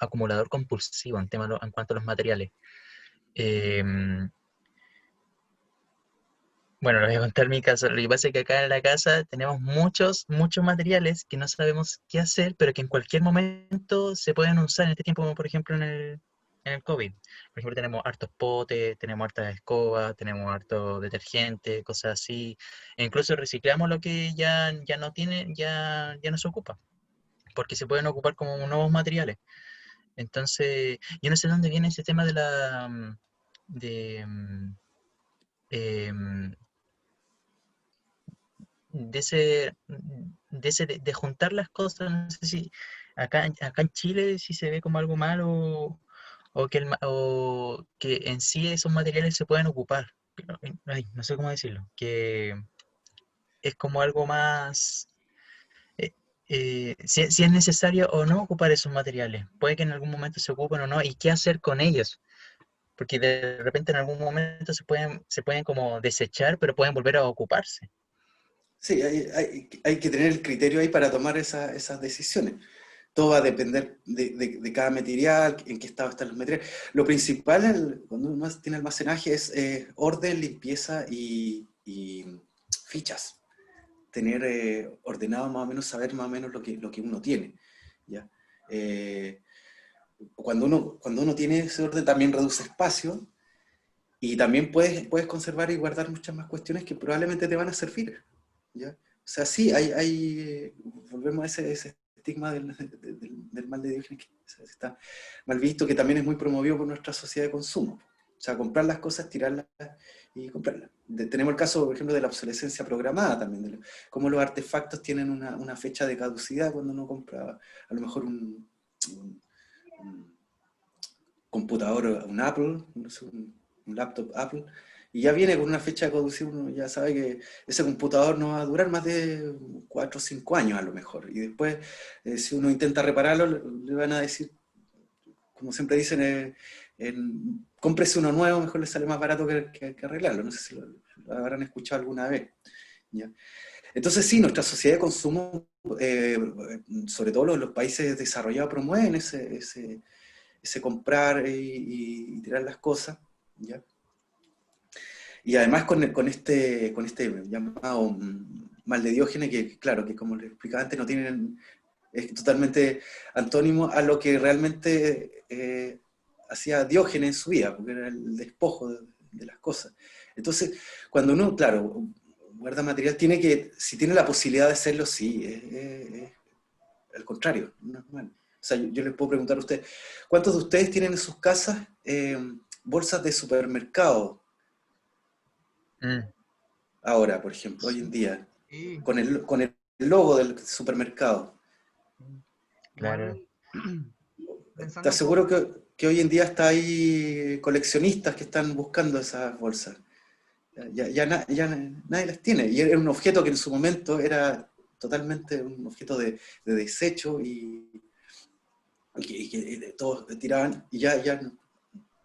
acumulador compulsivo en cuanto a los materiales. Em, bueno, les voy a contar mi caso. Lo que pasa es que acá en la casa tenemos muchos materiales que no sabemos qué hacer, pero que en cualquier momento se pueden usar en este tiempo, como por ejemplo en el COVID. Por ejemplo, tenemos hartos potes, tenemos hartas escobas, tenemos harto detergente, cosas así. E incluso reciclamos lo que ya no tiene, ya no se ocupa, porque se pueden ocupar como nuevos materiales. Entonces, yo no sé dónde viene ese tema de, mm, em, de juntar las cosas. No sé si acá en Chile si se ve como algo malo o que en sí esos materiales se pueden ocupar. Ay, no sé cómo decirlo, que es como algo más, eh, si es necesario o no ocupar esos materiales. Puede que en algún momento se ocupen o no, y qué hacer con ellos. Porque de repente en algún momento se pueden como desechar, pero pueden volver a ocuparse. Sí, hay que tener el criterio ahí para tomar esas decisiones. Todo va a depender de cada material, en qué estado están los materiales. Lo principal cuando uno tiene almacenaje es orden, limpieza y fichas. Tener ordenado más o menos, saber más o menos lo que uno tiene. ¿Ya? Cuando uno tiene ese orden también reduce espacio y también puedes conservar y guardar muchas más cuestiones que probablemente te van a servir. ¿Ya? O sea, sí, volvemos a ese estigma del mal de Diógenes, que está mal visto, que también es muy promovido por nuestra sociedad de consumo. O sea, comprar las cosas, tirarlas y comprarla. Tenemos el caso, por ejemplo, de la obsolescencia programada también, cómo los artefactos tienen una fecha de caducidad cuando uno compra a lo mejor un computador, un Apple, un laptop Apple, y ya viene con una fecha de caducidad, uno ya sabe que ese computador no va a durar más de 4 o 5 años a lo mejor, y después si uno intenta repararlo, le van a decir, como siempre dicen, cómprese uno nuevo, mejor le sale más barato que arreglarlo. No sé si lo habrán escuchado alguna vez, ¿ya? Entonces sí, nuestra sociedad de consumo, sobre todo los países desarrollados, promueven ese comprar y tirar las cosas, ¿ya? Y además con este llamado mal de Diógenes, que claro, que como les explicaba antes, no tienen, es totalmente antónimo a lo que realmente hacía Diógenes en su vida, porque era el despojo de las cosas. Entonces, cuando uno, claro, guarda material, si tiene la posibilidad de hacerlo, sí, al contrario, no es malo. O sea, yo les puedo preguntar a ustedes, ¿cuántos de ustedes tienen en sus casas bolsas de supermercado? Ahora, por ejemplo, hoy en día, Sí. con el logo del supermercado. Claro. Igual, Te pensando un aseguro poco, que hoy en día está ahí coleccionistas que están buscando esas bolsas. Ya nadie las tiene. Y era un objeto que en su momento era totalmente un objeto de desecho y que todos tiraban y ya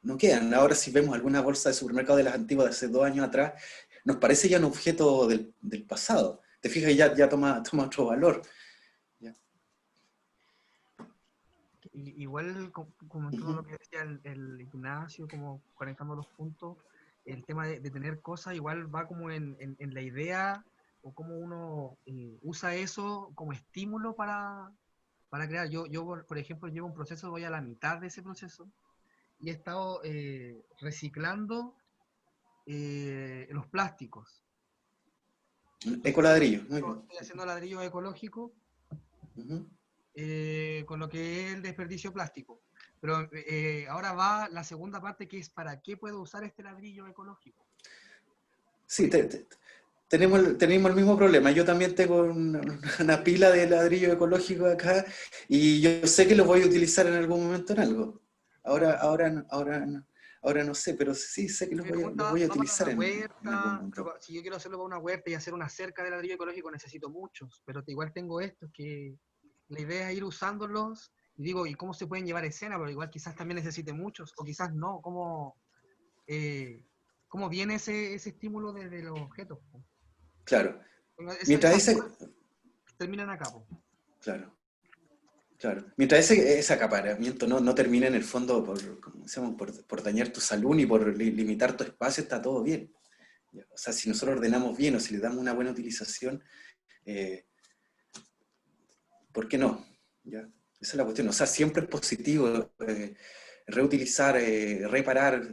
no quedan. Ahora si vemos alguna bolsa de supermercado de las antiguas de hace 2 años atrás, nos parece ya un objeto del pasado. Te fijas, ya toma otro valor. igual como en todo lo que decía el Ignacio, como conectando los puntos, el tema de tener cosas igual va como en la idea o cómo uno usa eso como estímulo para crear. Yo, por ejemplo, llevo un proceso, voy a la mitad de ese proceso y he estado reciclando los plásticos. Entonces, Ecoladrillo, muy bien. estoy haciendo ladrillo ecológico Ujú. con lo que es el desperdicio plástico. Pero ahora va la segunda parte, que es ¿para qué puedo usar este ladrillo ecológico? Sí, tenemos el mismo problema. Yo también tengo una pila de ladrillo ecológico acá y yo sé que los voy a utilizar en algún momento en algo. Ahora no sé, pero sí sé que Me los pregunta, voy a va para utilizar la en algún huerta, pero momento. si yo quiero hacerlo para una huerta y hacer una cerca de ladrillo ecológico necesito muchos, pero igual tengo estos que la idea es ir usándolos y digo, ¿y cómo se pueden llevar a escena? Pero igual quizás también necesite muchos, o quizás no, eh, ¿cómo viene ese estímulo de los objetos? Claro. Mientras Esas ese, terminan acá. claro, claro. Mientras ese acaparamiento no termine en el fondo como decíamos, por dañar tu salud y por limitar tu espacio, está todo bien. O sea, si nosotros ordenamos bien o si le damos una buena utilización, ¿por qué no? ¿Ya? Esa es la cuestión. O sea, siempre es positivo reutilizar, reparar,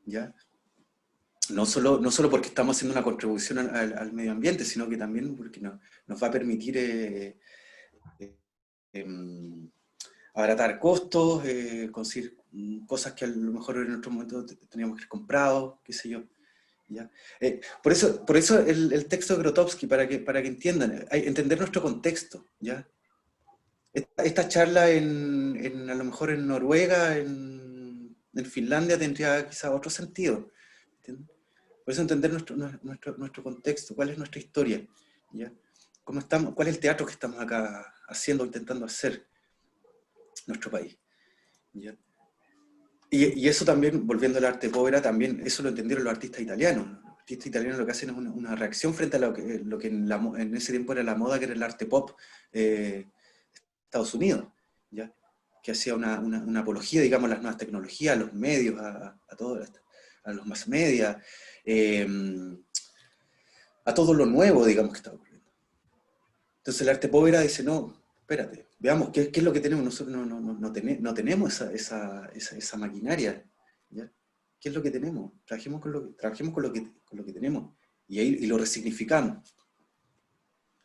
¿ya? No solo porque estamos haciendo una contribución al medio ambiente, sino que también porque nos va a permitir abaratar costos, conseguir cosas que a lo mejor en otro momento teníamos que haber comprado, qué sé yo. ¿Ya? Por eso el texto de Grotowski, para que entiendan, entender nuestro contexto, ¿ya? Esta charla a lo mejor en Noruega, en Finlandia tendría quizá otro sentido. ¿Entiendes? Por eso entender nuestro contexto, cuál es nuestra historia, ¿ya? ¿Cómo estamos, cuál es el teatro que estamos acá haciendo, intentando hacer en nuestro país, ¿ya? Y eso también, volviendo al arte povera, también eso lo entendieron los artistas italianos. Los artistas italianos lo que hacen es una reacción frente a lo que en ese tiempo era la moda, que era el arte pop de Estados Unidos, ¿ya? Que hacía una apología, digamos, a las nuevas tecnologías, a los medios, a los más media, a todo lo nuevo, digamos, que está ocurriendo. Entonces el arte povera dice, no, espérate, veamos qué es lo que tenemos. Nosotros no tenemos esa maquinaria, ¿ya? ¿Qué es lo que tenemos? Trabajemos con lo que tenemos y lo resignificamos.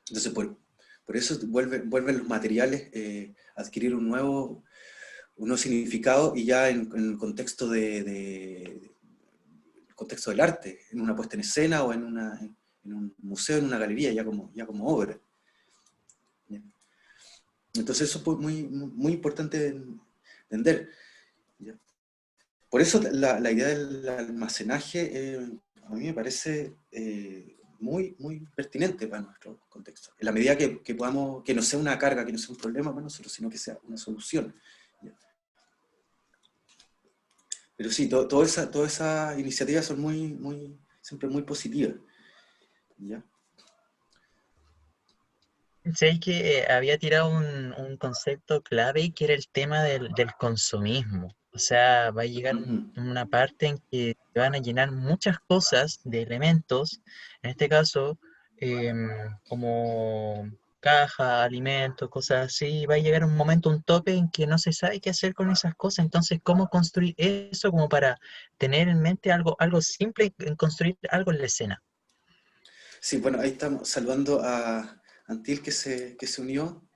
Entonces, por eso vuelven los materiales a adquirir un nuevo significado, y ya en el contexto contexto del arte, en una puesta en escena o en un museo, en una galería, ya como obra. ¿Ya? Entonces eso es muy importante entender. ¿Ya? Por eso la idea del almacenaje a mí me parece muy pertinente para nuestro contexto. En la medida que podamos, que no sea una carga, que no sea un problema para nosotros, sino que sea una solución. ¿Ya? Pero sí, todas esas iniciativas son siempre muy positivas. ¿Ya? Sé que había tirado un concepto clave que era el tema del consumismo. O sea, va a llegar Ujú. una parte en que se van a llenar muchas cosas de elementos, en este caso, como caja, alimentos, cosas así. Va a llegar un momento, un tope en que no se sabe qué hacer con esas cosas. Entonces, ¿cómo construir eso como para tener en mente algo simple, en construir algo en la escena? Sí, bueno, ahí estamos saludando a Antil que se unió.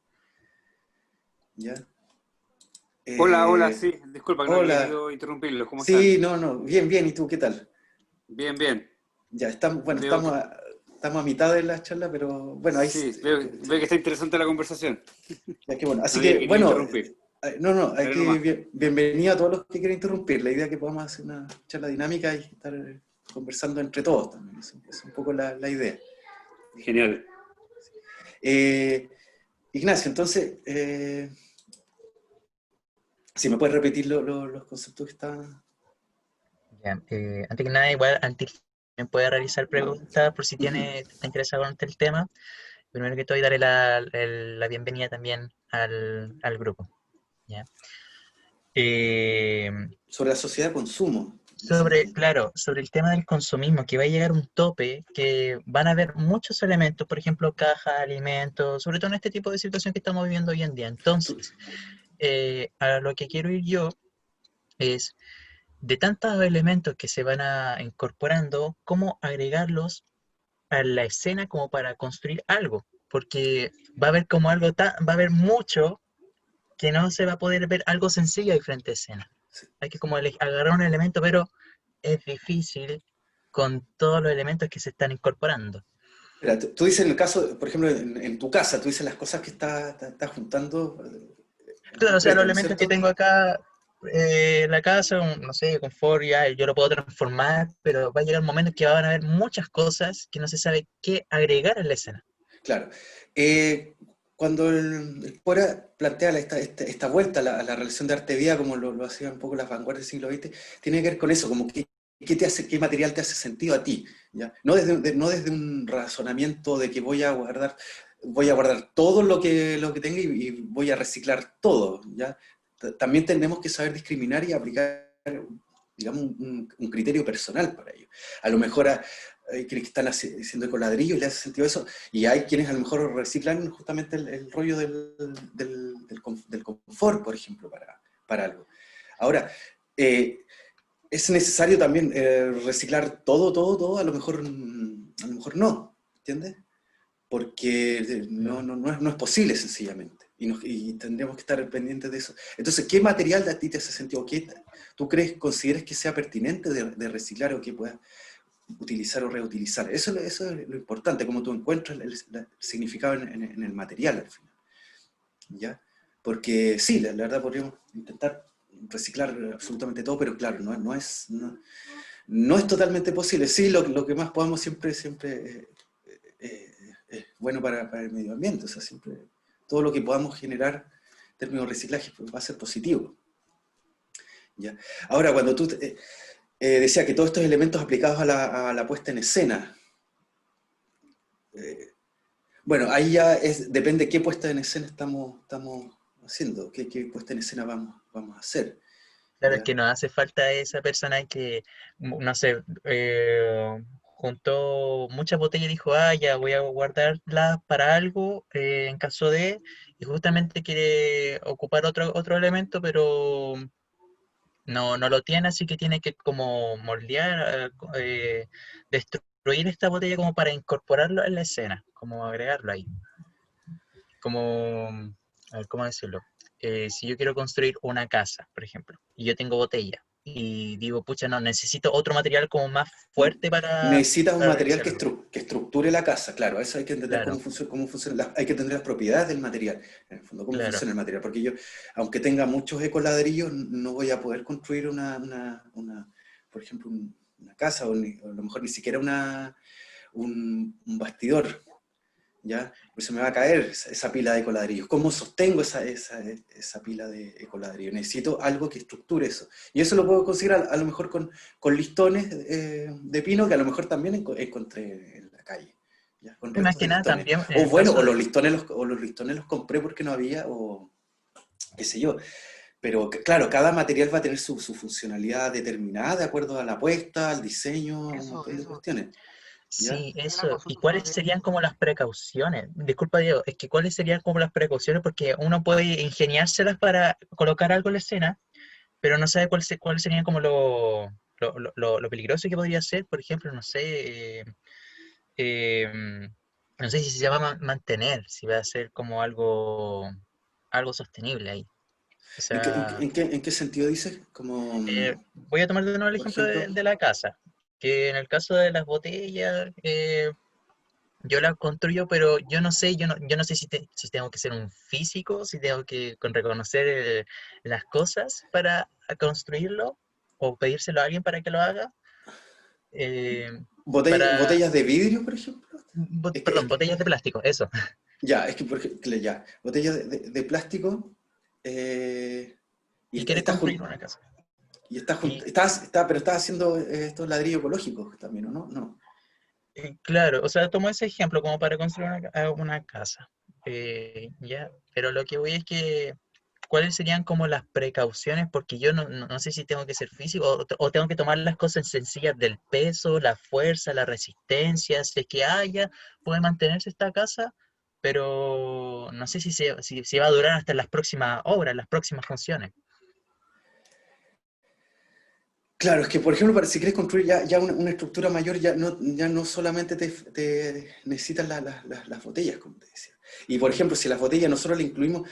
¿Ya? Hola, hola, Eh, sí, disculpa que no he Hola. querido interrumpirlos, ¿cómo están? Sí, no, bien, bien. ¿Y tú qué tal? Bien, bien. Ya, estamos, bueno, Veo que, estamos a mitad de la charla, pero bueno, ahí, sí, veo que está interesante la conversación. ya que bueno. No Así había que, querido bueno, interrumpir. no, hay Dale que, nomás. bienvenido a todos los que quieran interrumpir. La idea es que podamos hacer una charla dinámica y estar conversando entre todos también. Es un poco la idea. Genial. Eh, Ignacio, entonces, si me puedes repetir los conceptos que estaban. Ya, antes que nada, igual, antes también puede realizar preguntas por si Ujú. está interesado en el tema. Primero que todo, y darle la bienvenida también al grupo. ¿Ya? Eh, Sobre la sociedad de consumo, sobre, básicamente. claro, sobre el tema del consumismo, que va a llegar un tope, que van a haber muchos elementos, por ejemplo, cajas, alimentos, sobre todo en este tipo de situación que estamos viviendo hoy en día. Tú- Entonces, a lo que quiero ir yo es, de tantos elementos que se van a incorporando, cómo agregarlos a la escena como para construir algo, porque va a haber como va a haber mucho que no se va a poder ver algo sencillo de frente a escena. sí. Hay que como agarrar un elemento, pero es difícil con todos los elementos que se están incorporando. Mira, tú dices en el caso, por ejemplo, en tu casa, tú dices las cosas que estás juntando en Claro, o sea, los concreto, ¿no es elementos que cierto? tengo acá, la casa, no sé, confort, ya, yo lo puedo transformar, pero va a llegar un momento en que van a haber muchas cosas que no se sabe qué agregar a la escena. Claro. Cuando el Pora plantea esta vuelta a la relación de arte-vida, como lo hacían un poco las vanguardias del siglo XX, tiene que ver con eso, como qué material te hace sentido a ti, ¿ya? No desde un razonamiento de que voy a guardar todo lo que tenga y voy a reciclar todo, ¿ya? También tenemos que saber discriminar y aplicar, digamos, un criterio personal para ello. A lo mejor hay quienes están haciendo con ladrillo y le hace sentido eso, y hay quienes a lo mejor reciclan justamente el rollo del confort, por ejemplo, para algo. Ahora, es necesario también reciclar todo, a lo mejor no, ¿entiendes? Porque Claro. no es posible sencillamente, y tendríamos que estar pendientes de eso. Entonces, ¿qué material de a ti te hace sentido? ¿Qué tú consideres que sea pertinente de reciclar o que puedas utilizar o reutilizar? Eso es lo importante, cómo tú encuentras el significado en el material al final, ¿ya? Porque sí, la verdad podríamos intentar reciclar absolutamente todo, pero claro, no es totalmente posible. Sí, lo que más podamos siempre es bueno para el medio ambiente, o sea, siempre todo lo que podamos generar en términos de reciclaje pues, va a ser positivo, ¿ya? Ahora, cuando tú decías que todos estos elementos aplicados a la puesta en escena, eh, bueno, ahí ya depende qué puesta en escena estamos haciendo, qué puesta en escena vamos a hacer, Claro, es ¿ya? que nos hace falta esa persona que, no sé, juntó muchas botellas y dijo, ah, ya voy a guardarlas para algo en caso de, y justamente quiere ocupar otro elemento, pero no lo tiene, así que tiene que como moldear, destruir esta botella como para incorporarlo en la escena, como agregarlo ahí. Como, a ver, ¿cómo decirlo? Si yo quiero construir una casa, por ejemplo, y yo tengo botella, y digo, pucha, no, necesito otro material como más fuerte Necesitas un para material realizarlo. que estructure la casa, claro, eso hay que entender Claro, cómo funciona, hay que entender las propiedades del material, en el fondo, cómo claro. funciona el material, porque yo, aunque tenga muchos ecoladrillos, no voy a poder construir por ejemplo, una casa, o a lo mejor ni siquiera un bastidor, ¿ya? Pues se me va a caer esa pila de ecoladrillos. ¿Cómo sostengo esa pila de ecoladrillos? Necesito algo que estructure eso. Y eso lo puedo conseguir a lo mejor con listones de pino que a lo mejor también encontré en la calle, ¿ya? Con Y más restos que de nada listones. también en O el bueno, caso de... o los listones los compré porque no había, o qué sé yo. Pero claro, cada material va a tener su funcionalidad determinada de acuerdo a la apuesta, al diseño, a un montón de Eso. cuestiones, ¿ya? Sí, Tenía una eso. ¿Y consulta cuáles sobre serían eso. como las precauciones? Disculpa, Diego, es que cuáles serían como las precauciones porque uno puede ingeniárselas para colocar algo en la escena, pero no sabe cuáles serían como lo peligroso que podría ser, por ejemplo, no sé, no sé si se llama mantener, si va a ser como algo sostenible ahí. O sea, En qué sentido dices? Como, voy a tomar de nuevo el por ejemplo ejemplo, de la casa, que en el caso de las botellas, yo las construyo, pero yo no sé si tengo que ser un físico, si tengo que reconocer las cosas para construirlo, o pedírselo a alguien para que lo haga. eh, para, botellas de vidrio, por ejemplo. Es perdón, que, botellas de plástico, eso. ya, es que, por ejemplo, ya, botellas de plástico, y Y quiere está, construir una casa. Y pero estás haciendo estos ladrillos ecológicos también, ¿o no? No. claro, o sea, tomo ese ejemplo como para construir una casa. Ya, pero lo que voy es que, ¿cuáles serían como las precauciones? Porque yo no sé si tengo que ser físico o tengo que tomar las cosas sencillas del peso, la fuerza, la resistencia, si es que haya, puede mantenerse esta casa, pero no sé si va a durar hasta las próximas obras, las próximas funciones. Claro, es que, por ejemplo, si quieres construir ya una estructura mayor, ya no solamente te necesitas las botellas, como te decía. Y, por ejemplo, si las botellas nosotros le incluimos,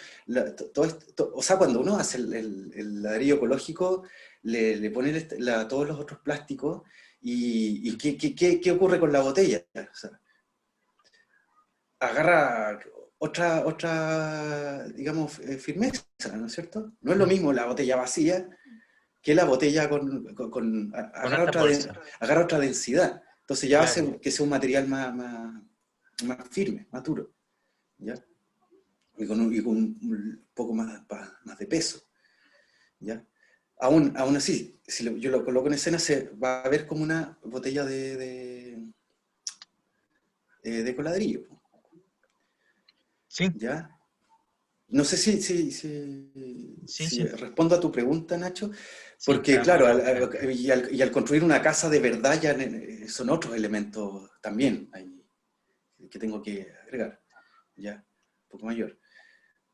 o sea, cuando uno hace el ladrillo ecológico, le pone todos los otros plásticos, y ¿qué ocurre con la botella? O sea, agarra otra digamos, firmeza, ¿no es cierto? No es lo Mm, mismo la botella vacía que la botella con harta fuerza, agarra otra densidad. Entonces ya claro. hace que sea un material más firme, más duro, ¿ya? Y con un poco más de peso, ¿ya? Aún así, si yo lo coloco en escena, se va a ver como una botella de coladrillo, Sí, ¿ya? No sé sí, si sí, respondo a tu pregunta, Nacho, sí, porque claro, ahora comprendo. y al construir una casa de verdad ya son otros elementos también ahí que tengo que agregar, ya, un poco mayor.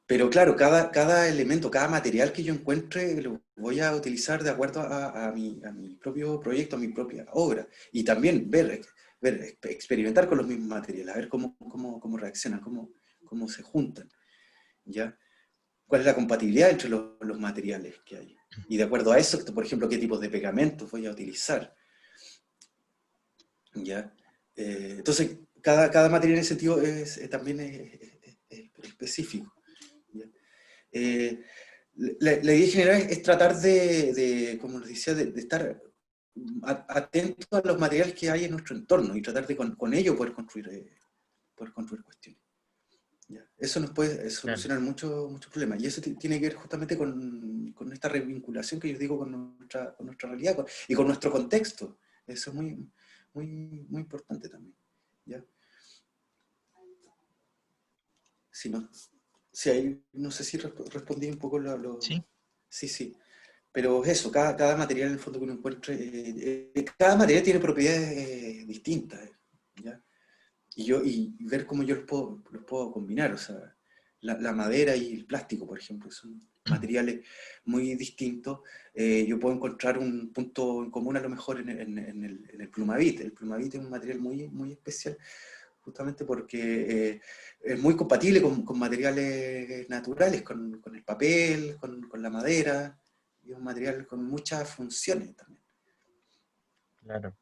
Pero claro, cada elemento, cada material que yo encuentre lo voy a utilizar de acuerdo a mi propio proyecto, a mi propia obra. Y también experimentar con los mismos materiales, a ver cómo reaccionan, cómo se juntan, ¿ya? Cuál es la compatibilidad entre los materiales que hay. Y de acuerdo a eso, por ejemplo, qué tipos de pegamentos voy a utilizar, ¿ya? Entonces, cada material en ese sentido también es específico, ¿ya? Eh, la idea general es tratar como les decía, de estar atento a los materiales que hay en nuestro entorno y tratar de con ello poder construir cuestiones. Ya. Eso nos puede Claro. solucionar muchos problemas. Y eso tiene que ver justamente con esta revinculación que yo digo con nuestra realidad y con nuestro contexto. Eso es muy importante también. ¿Ya? Si no, si ahí, no sé si respondí un poco Sí, Sí, sí. Pero eso, cada material en el fondo que uno encuentre, cada material tiene propiedades distintas, ¿ya? Y ver cómo yo los puedo combinar, o sea, la madera y el plástico, por ejemplo, son materiales muy distintos. Yo puedo encontrar un punto en común a lo mejor en el plumavit. El plumavit es un material muy especial, justamente porque es muy compatible con materiales naturales, con el papel, con la madera, es un material con muchas funciones también. Claro.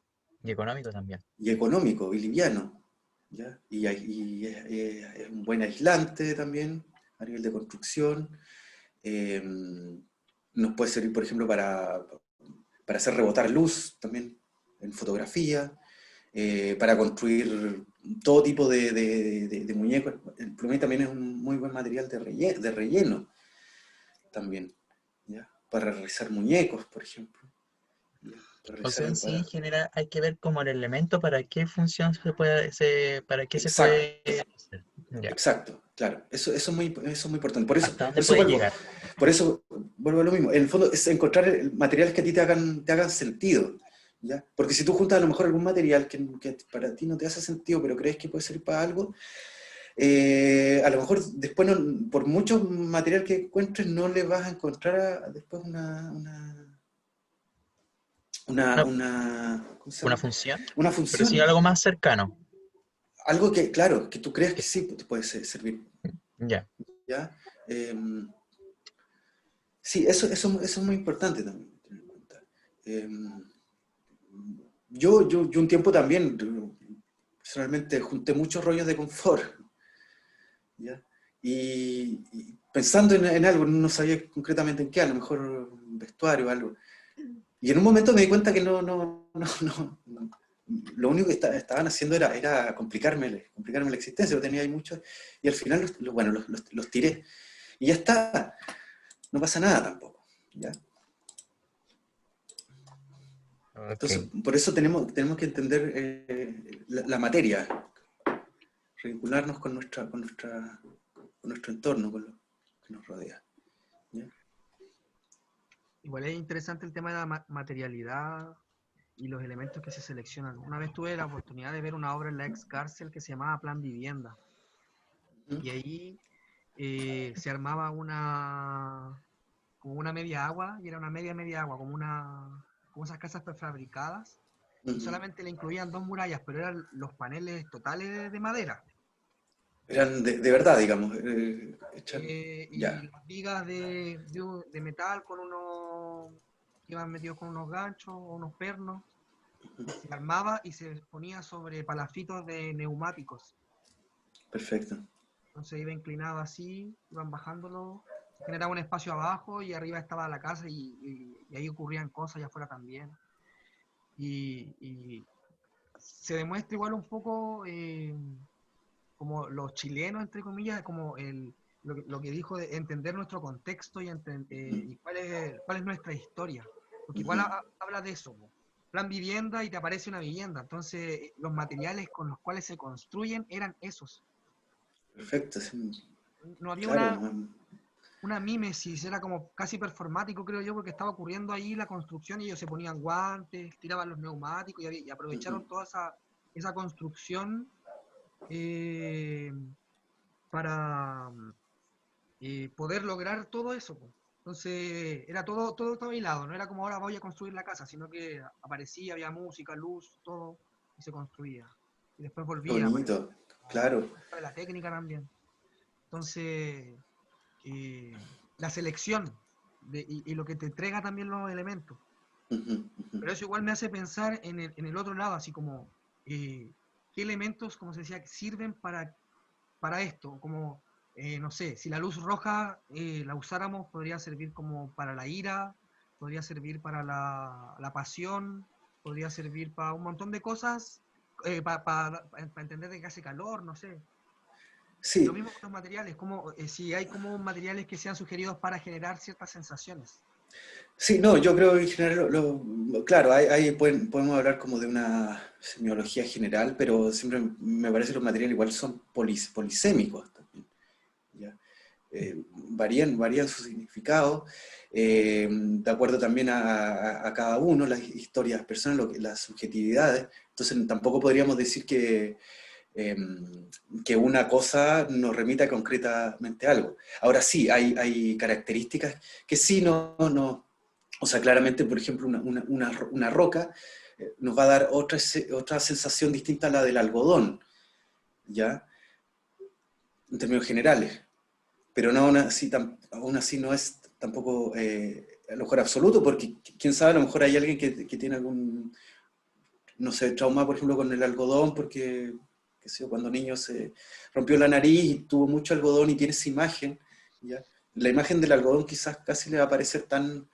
Y económico también. Y económico, y liviano, ¿ya? Es un buen aislante también, a nivel de construcción. Nos puede servir, por ejemplo, para hacer rebotar luz también en fotografía, para construir todo tipo de muñecos. El plumé también es un muy buen material de relleno también, ¿ya? Para realizar muñecos, por ejemplo. ¿Ya? O sea, en sí, en Para... general, hay que ver como el elemento para qué función para qué se Exacto, puede hacer. Ya. exacto, claro. Eso es muy importante. Por ¿Hasta dónde eso puede vuelvo. llegar? Por eso vuelvo a lo mismo. En el fondo es encontrar materiales que a ti te hagan sentido, ¿ya? Porque si tú juntas a lo mejor algún material que para ti no te hace sentido, pero crees que puede servir para algo, a lo mejor después, por mucho material que encuentres, no le vas a encontrar después Una, ¿cómo se una llama? función, Una pero sí función. algo más cercano. Algo que, claro, que tú creas que Que- sí te puede servir, Ya. ¿ya? Sí, eso es muy importante también tener en cuenta. Yo un tiempo también, personalmente, junté muchos rollos de confort, ¿ya? Y pensando en algo, no sabía concretamente en qué, a lo mejor un vestuario o algo. Y en un momento me di cuenta que no. Lo único que estaban haciendo era complicarme la existencia, yo tenía ahí muchos, y al final los tiré. Y ya está, no pasa nada tampoco, ¿ya? Entonces, Ok. por eso tenemos que entender la materia, vincularnos con nuestro entorno, con lo que nos rodea, ¿ya? Igual es interesante el tema de la materialidad y los elementos que se seleccionan. Una vez tuve la oportunidad de ver una obra en la ex cárcel que se llamaba Plan Vivienda. Y ahí se armaba como una media agua, y era una media agua, como esas casas prefabricadas, y Ujú. solamente le incluían 2 murallas, pero eran los paneles totales de madera. Eran de verdad, digamos, Y ya. las vigas de metal con que iban metidos con unos ganchos o unos pernos, y se armaba y se ponía sobre palafitos de neumáticos. Perfecto. Entonces iba inclinado así, iban bajándolo, se generaba un espacio abajo y arriba estaba la casa y ahí ocurrían cosas y afuera también. Y se demuestra igual un poco como los chilenos, entre comillas, como lo que dijo de entender nuestro contexto y cuál es nuestra historia. Porque igual Ujú. habla de eso, po. Plan vivienda y te aparece una vivienda. Entonces, los materiales con los cuales se construyen eran esos. Perfecto, sí. No había Claro. una mímesis, era como casi performático, creo yo, porque estaba ocurriendo ahí la construcción y ellos se ponían guantes, tiraban los neumáticos y Ujú. aprovecharon toda esa construcción eh, para poder lograr todo eso, po. Entonces, era todo estaba hilado, no era como ahora voy a construir la casa, sino que aparecía, había música, luz, todo, y se construía. Y después Qué volvía a aparecer. bonito, claro. De la técnica también. Entonces, la selección y lo que te entrega también los elementos. Ujú, ujú. Pero eso igual me hace pensar en el otro lado, así como qué elementos, como se decía, sirven para esto. Como, no sé, si la luz roja la usáramos, podría servir como para la ira, podría servir para la pasión, podría servir para un montón de cosas, para entender de que hace calor, no sé. Y lo Sí, mismo con los materiales, como si hay como materiales que sean sugeridos para generar ciertas sensaciones. sí, no, yo creo que en general, claro, podemos hablar como de una semiología general, pero siempre me parece que los materiales igual son polisémicos también, ¿ya? Varían su significado, de acuerdo también a cada uno, las historias personales, las subjetividades. Entonces tampoco podríamos decir eh, que una cosa nos remita concretamente a algo. Ahora sí, hay características que sí no, o sea, claramente, por ejemplo, una roca nos va a dar otra sensación distinta a la del algodón, ¿ya? En términos generales. Pero no, aún así no es tampoco a lo mejor absoluto, porque quién sabe, a lo mejor hay alguien que tiene algún, no sé, trauma, por ejemplo, con el algodón, porque, qué sé yo, cuando niño se rompió la nariz y tuvo mucho algodón y tiene esa imagen, ¿ya? La imagen del algodón quizás casi le va a parecer tan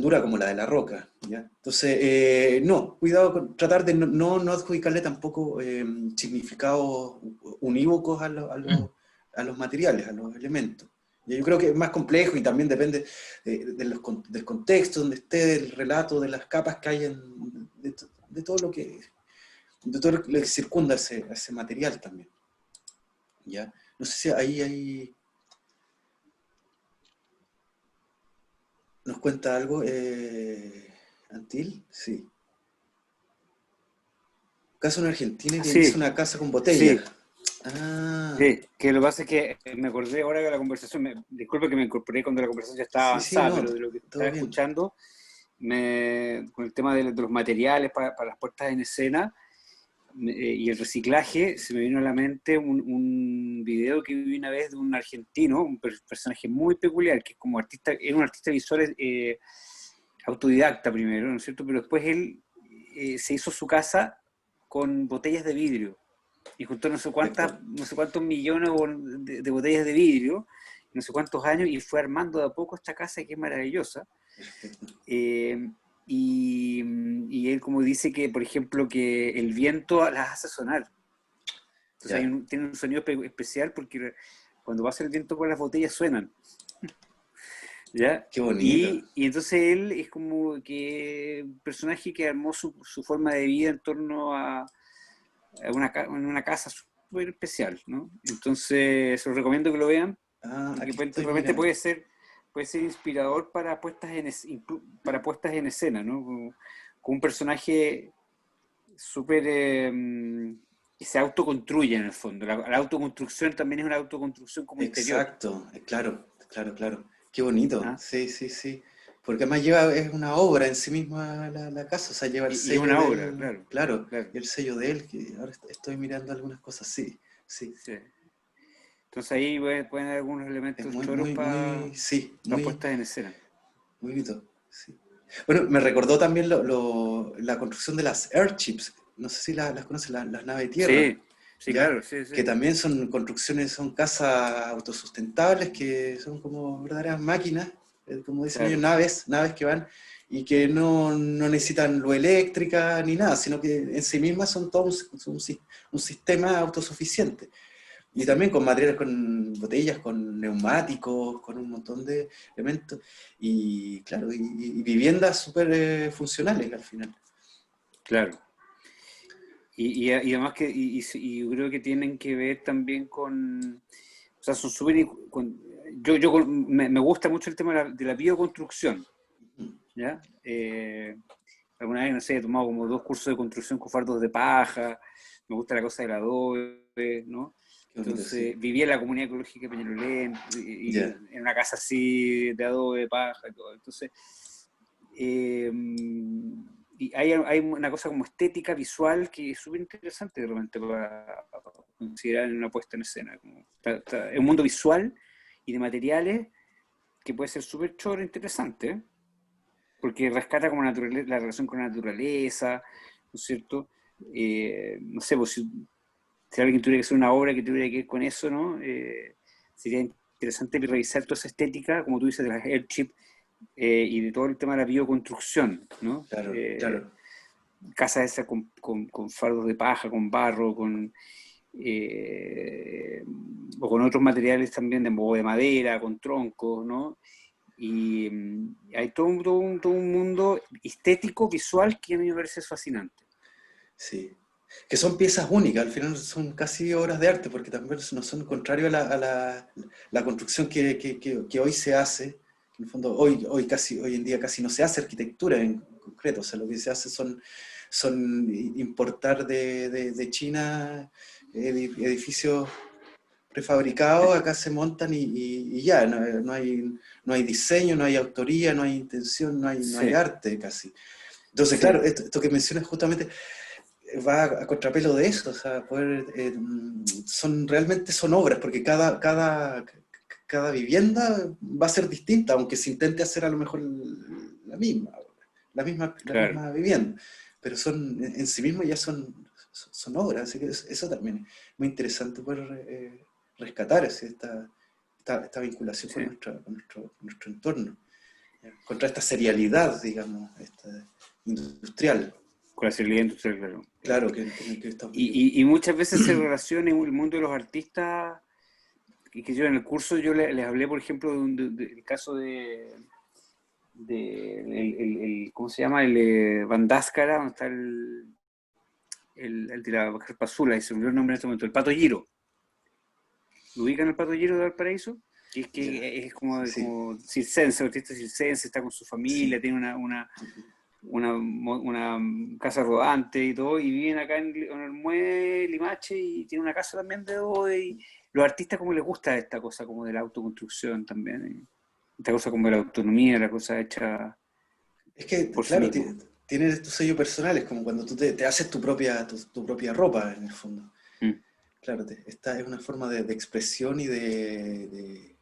dura como la de la roca, ¿ya? Entonces, no, cuidado con tratar de no adjudicarle tampoco significados unívocos a los materiales, a los elementos. Y yo creo que es más complejo y también depende del contexto donde esté, del relato, de las capas que hay de todo de todo lo que circunda a ese material también, ¿ya? No sé si ahí hay... ¿Nos cuenta algo, Antil? Sí. Caso en Argentina que hizo Sí, una casa con botellas. sí, Ah, sí. Que lo que pasa es que me acordé ahora de la conversación, disculpe que me incorporé cuando la conversación ya estaba sí, avanzada, no, pero de lo que todo estaba bien. escuchando, con el tema de los materiales para las puestas en escena y el reciclaje, se me vino a la mente un video que vi una vez de un argentino, un personaje muy peculiar, que es como artista, era un artista visual autodidacta primero, ¿no es cierto? Pero después él se hizo su casa con botellas de vidrio y juntó Perfecto. no sé cuántos millones de botellas de vidrio, no sé cuántos años, y fue armando de a poco esta casa que es maravillosa. Perfecto. Eh, y él como dice que, por ejemplo, que el viento las hace sonar. Entonces Ya, tiene un sonido especial porque cuando pasa el viento por las botellas suenan. ¿Ya? qué bonito. Y entonces él es como que un personaje que armó su forma de vida en torno a en una casa súper especial, ¿no? Entonces, se los recomiendo que lo vean, Ah, porque aquí estoy realmente mirando. puede ser inspirador para para puestas en escena, ¿no? Con un personaje súper que se autoconstruye en el fondo. La autoconstrucción también es una autoconstrucción como interior. Exacto, claro, claro, claro. Qué bonito, ¿Ah? sí, sí, sí. Porque además lleva, es una obra en sí misma la casa, o sea, lleva el Y es sello una de obra, él, claro, claro, claro. y el sello de él, que ahora estoy mirando algunas cosas, sí, sí. Sí. Entonces ahí pueden haber algunos Es elementos muy, choros muy, muy, sí, para muy, puestas en escena. muy bonito, sí. Bueno, me recordó también la construcción de las airships, no sé si las conoces, las naves de tierra, Sí, sí, ¿ya? claro, sí, Que sí. también son construcciones, son casas autosustentables, que son como verdaderas máquinas, como dicen ellos, Claro, naves que van y que no necesitan luz eléctrica ni nada, sino que en sí mismas son todo un sistema autosuficiente. Y sí. también con materiales, con botellas, con neumáticos, con un montón de elementos. Y claro, y viviendas súper funcionales al final. Claro. Y además y yo creo que tienen que ver también con, o sea, son súper, me gusta mucho el tema de la bioconstrucción, ¿ya? Alguna vez, no sé, he tomado como 2 cursos de construcción con fardos de paja, me gusta la cosa del adobe, ¿no? Qué bonito, sí. Entonces, viví en la comunidad ecológica de Peñalolén, y Ya. en una casa así de adobe, de paja y todo. Entonces, eh, y hay una cosa como estética visual que es súper interesante realmente para considerar en una puesta en escena. Es un mundo visual y de materiales que puede ser súper choro interesante, ¿eh? Porque rescata como la relación con la naturaleza, ¿no es cierto? No sé, pues si alguien tuviera que hacer una obra que tuviera que ver con eso, ¿no? Sería interesante revisar toda esa estética, como tú dices, de las airship y de todo el tema de la bioconstrucción, ¿no? Claro, claro. Casas esas con fardos de paja, con barro, o con otros materiales también de madera, con troncos, ¿no? Y hay todo un mundo estético, visual, que a mí me parece fascinante. Sí. Que son piezas únicas, al final son casi obras de arte, porque también no son contrario la construcción que hoy se hace. En el fondo, hoy en día casi no se hace arquitectura en concreto, o sea, lo que se hace son importar de China edificios prefabricados, acá se montan y ya, no hay diseño, no hay autoría, no hay intención, no hay Sí, arte casi. Entonces, claro, sí, esto que mencionas justamente va a contrapelo de eso, o sea, realmente son obras, porque cada vivienda va a ser distinta, aunque se intente hacer a lo mejor la misma vivienda, pero en sí mismos ya son obras, así que eso también es muy interesante poder rescatar así, esta vinculación Sí. con nuestro entorno, contra esta serialidad, digamos, industrial. Con la serialidad industrial, claro. Claro, que estamos viviendo. Y muchas veces se relaciona el mundo de los artistas, y que yo en el curso yo les hablé, por ejemplo, del caso ¿cómo se llama? El Bandáscara, donde está el de la Carpazula, y se me olvidó el nombre en este momento, el Pato Giro. ¿Lo ubican el Pato Giro de Valparaíso? Que es como circense, artista circense, está con su familia, Sí. tiene una casa rodante y todo, y viven acá en el Muelle, Limache, y tiene una casa también de Ode, y los artistas como les gusta esta cosa como de la autoconstrucción también, y esta cosa como de la autonomía, la cosa hecha Es que, por sí claro, mismo. tienes tus sellos personales, como cuando tú te haces tu propia ropa, en el fondo. Mm. Claro, esta es una forma de expresión y de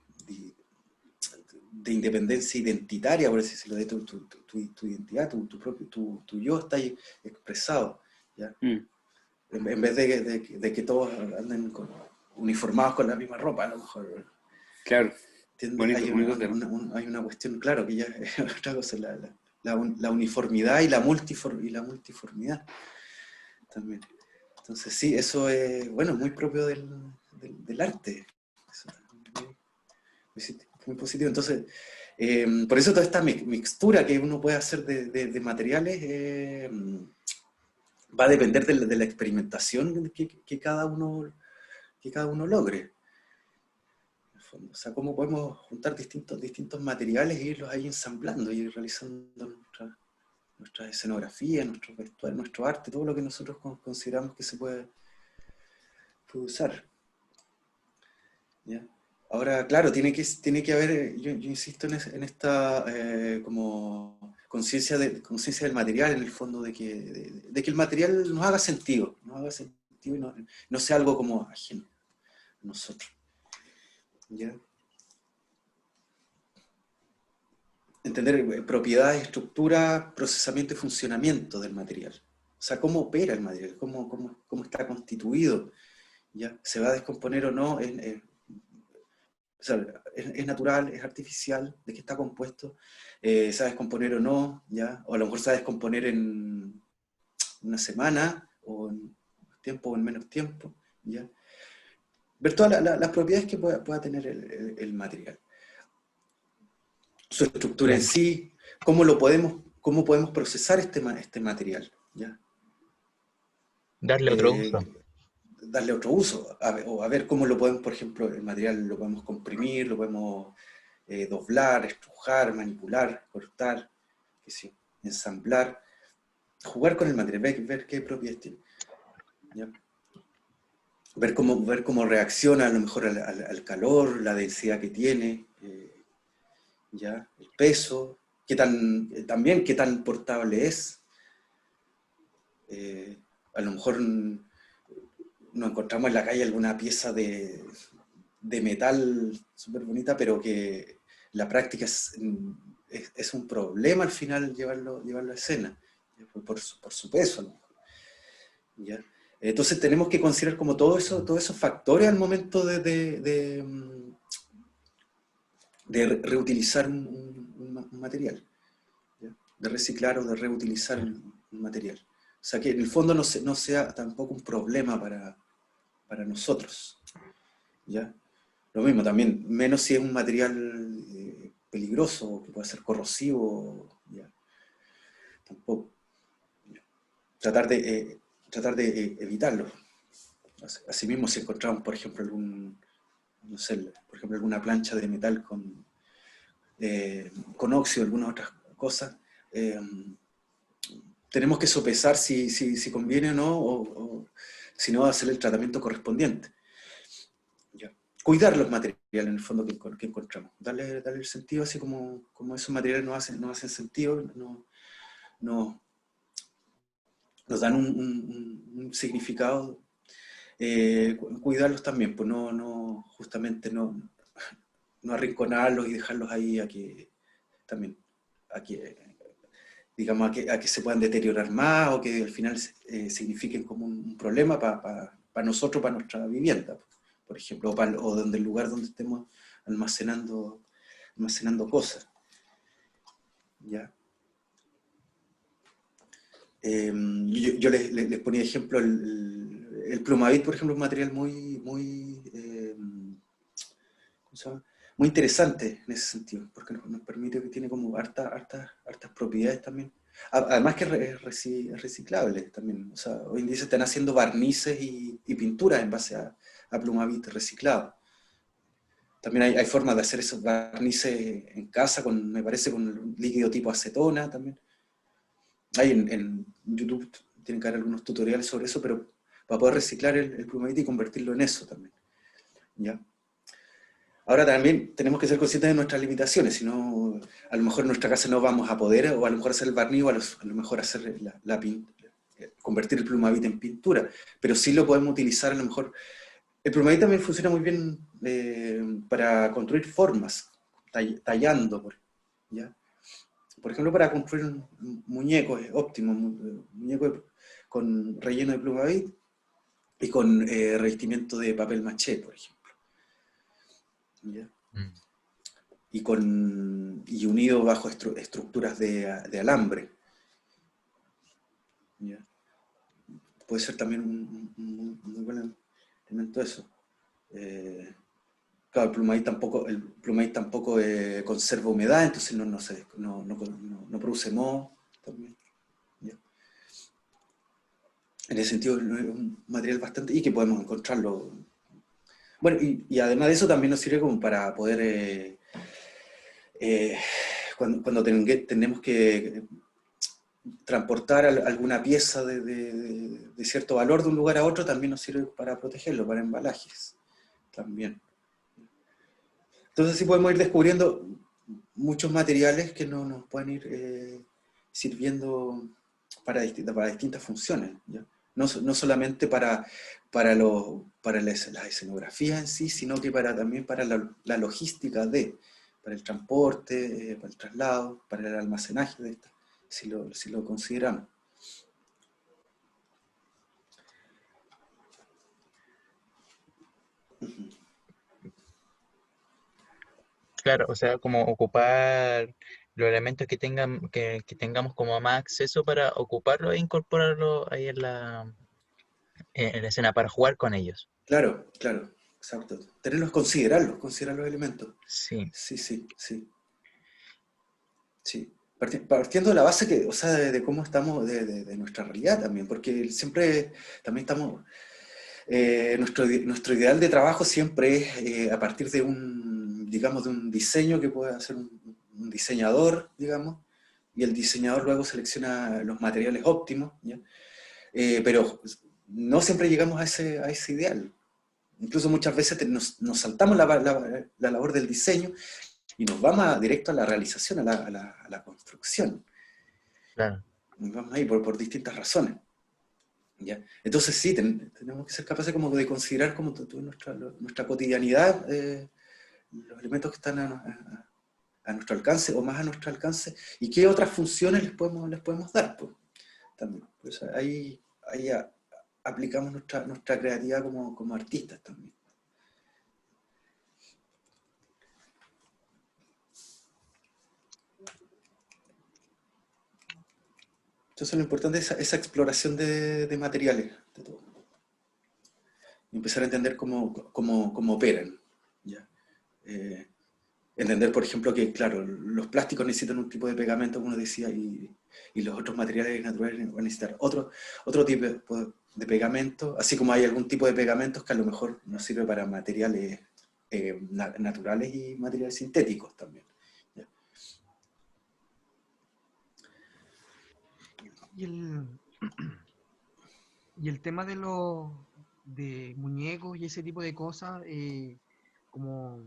independencia identitaria, por así decirlo, de tu identidad, tu yo está ahí expresado, ¿ya? Mm. En vez de que todos anden uniformados con la misma ropa, a lo mejor. Claro, ¿Entiendes? bonito tema. Hay una cuestión, claro, que ya es otra cosa, la uniformidad y la multiformidad también. Entonces sí, eso es, bueno, muy propio del arte. Eso también es muy positivo. Entonces, por eso toda esta mixtura que uno puede hacer de materiales va a depender de la experimentación que cada uno logre. O sea, cómo podemos juntar distintos materiales e irlos ahí ensamblando y realizando nuestra escenografía, nuestro vestuario, nuestro arte, todo lo que nosotros consideramos que se puede usar. ¿Ya? Ahora, claro, tiene que haber, yo insisto en esta como conciencia del material, en el fondo, de que el material nos haga sentido y no sea algo como ajeno a nosotros. ¿Ya? Entender propiedades, estructura, procesamiento y funcionamiento del material. O sea, cómo opera el material, cómo está constituido, ¿ya? ¿Se va a descomponer o no? O sea, ¿es natural, es artificial? ¿De qué está compuesto? ¿Se va a descomponer o no? ¿Ya? O a lo mejor se va a descomponer en una semana, o en más tiempo, o en menos tiempo, ¿ya? Ver todas las propiedades que pueda tener el material. Su estructura en sí, cómo podemos procesar este material, ¿ya? Darle otro uso. Darle otro uso, o a ver cómo lo podemos, por ejemplo, el material lo podemos comprimir, lo podemos doblar, estrujar, manipular, cortar, qué sé yo, ensamblar, jugar con el material, ver qué propiedades tiene, ¿ya? Ver cómo reacciona a lo mejor al calor, la densidad que tiene, ¿ya? El peso, también qué tan portable es. A lo mejor nos encontramos en la calle alguna pieza de metal súper bonita, pero que la práctica es un problema al final llevarlo a escena, por su peso, ¿no? ¿Ya? Entonces tenemos que considerar como todos esos factores al momento de reutilizar un material, ¿ya? De reciclar o de reutilizar un material. O sea, que en el fondo no sea tampoco un problema para nosotros, ¿ya? Lo mismo también, menos si es un material peligroso, que puede ser corrosivo, ¿ya? Tampoco. ¿Ya? Tratar de evitarlo. Asimismo, si encontramos, por ejemplo, alguna plancha de metal con óxido, alguna otra cosa, tenemos que sopesar si conviene o no, o si no, hacer el tratamiento correspondiente. ¿Ya? Cuidar los materiales, en el fondo, que encontramos. Darle el sentido, así como esos materiales no hacen sentido, nos dan un significado. Cuidarlos también, pues justamente no no arrinconarlos y dejarlos ahí a que también, a que, digamos, a que se puedan deteriorar más o que al final signifiquen como un problema para nosotros, para nuestra vivienda, por ejemplo, o donde el lugar donde estemos almacenando cosas. ¿Ya? Yo les ponía ejemplo el Plumavit, por ejemplo, es un material muy, ¿cómo se llama? Muy interesante en ese sentido, porque nos permite que tiene como hartas propiedades también. Además que es reciclable también. O sea, hoy en día se están haciendo barnices y pinturas en base a Plumavit reciclado. También hay formas de hacer esos barnices en casa, me parece, con un líquido tipo acetona también. Hay en YouTube, tienen que haber algunos tutoriales sobre eso, pero para poder reciclar el Plumavit y convertirlo en eso también. ¿Ya? Ahora también tenemos que ser conscientes de nuestras limitaciones, si no, a lo mejor en nuestra casa no vamos a poder, o a lo mejor hacer el barniz, o a lo mejor hacer convertir el Plumavit en pintura, pero sí lo podemos utilizar a lo mejor. El Plumavit también funciona muy bien para construir formas, tallando, ¿ya? Por ejemplo, para construir un muñeco es óptimo, un muñeco con relleno de Plumavit y con revestimiento de papel maché, por ejemplo. ¿Ya? Y unido bajo estructuras de alambre. ¿Ya? Puede ser también un muy buen elemento eso. Claro, el Plumavit tampoco conserva humedad, entonces no produce moho también. ¿Ya? En ese sentido es un material bastante, y que podemos encontrarlo. Bueno, y además de eso también nos sirve como para poder, cuando tenemos que transportar alguna pieza de cierto valor de un lugar a otro, también nos sirve para protegerlo, para embalajes también. Entonces sí podemos ir descubriendo muchos materiales que nos pueden ir sirviendo para distintas funciones, ¿ya? No solamente para las escenografías en sí, sino que también para la logística para el transporte, para el traslado, para el almacenaje de estas, si lo consideramos. Claro, o sea, como ocupar los elementos que tengamos como más acceso para ocuparlo e incorporarlo ahí en la escena para jugar con ellos. Claro, exacto. Considerar los elementos. Sí, Sí. Sí, partiendo de la base o sea, de cómo estamos, de nuestra realidad también, porque siempre también estamos, nuestro ideal de trabajo siempre es a partir digamos, de un diseño que puede hacer un diseñador, digamos, y el diseñador luego selecciona los materiales óptimos, ¿ya? Pero no siempre llegamos a ese ideal. Incluso muchas veces nos saltamos la labor del diseño y nos vamos directo a la realización, a la construcción. claro. Nos vamos ahí por distintas razones. ¿Ya? Entonces sí, tenemos que ser capaces como de considerar como nuestra cotidianidad, los elementos que están a nuestro alcance o más a nuestro alcance, y qué otras funciones les podemos dar. Pues, también. Pues ahí aplicamos nuestra creatividad como artistas también. Entonces lo importante es esa exploración de materiales, de todo. Y empezar a entender cómo operan. ¿Ya? Entender, por ejemplo, que, claro, los plásticos necesitan un tipo de pegamento, como uno decía, y los otros materiales naturales van a necesitar otro tipo de pegamento, así como hay algún tipo de pegamentos que a lo mejor nos sirve para materiales naturales y materiales sintéticos también. ¿Ya? Y el tema de muñecos y ese tipo de cosas, como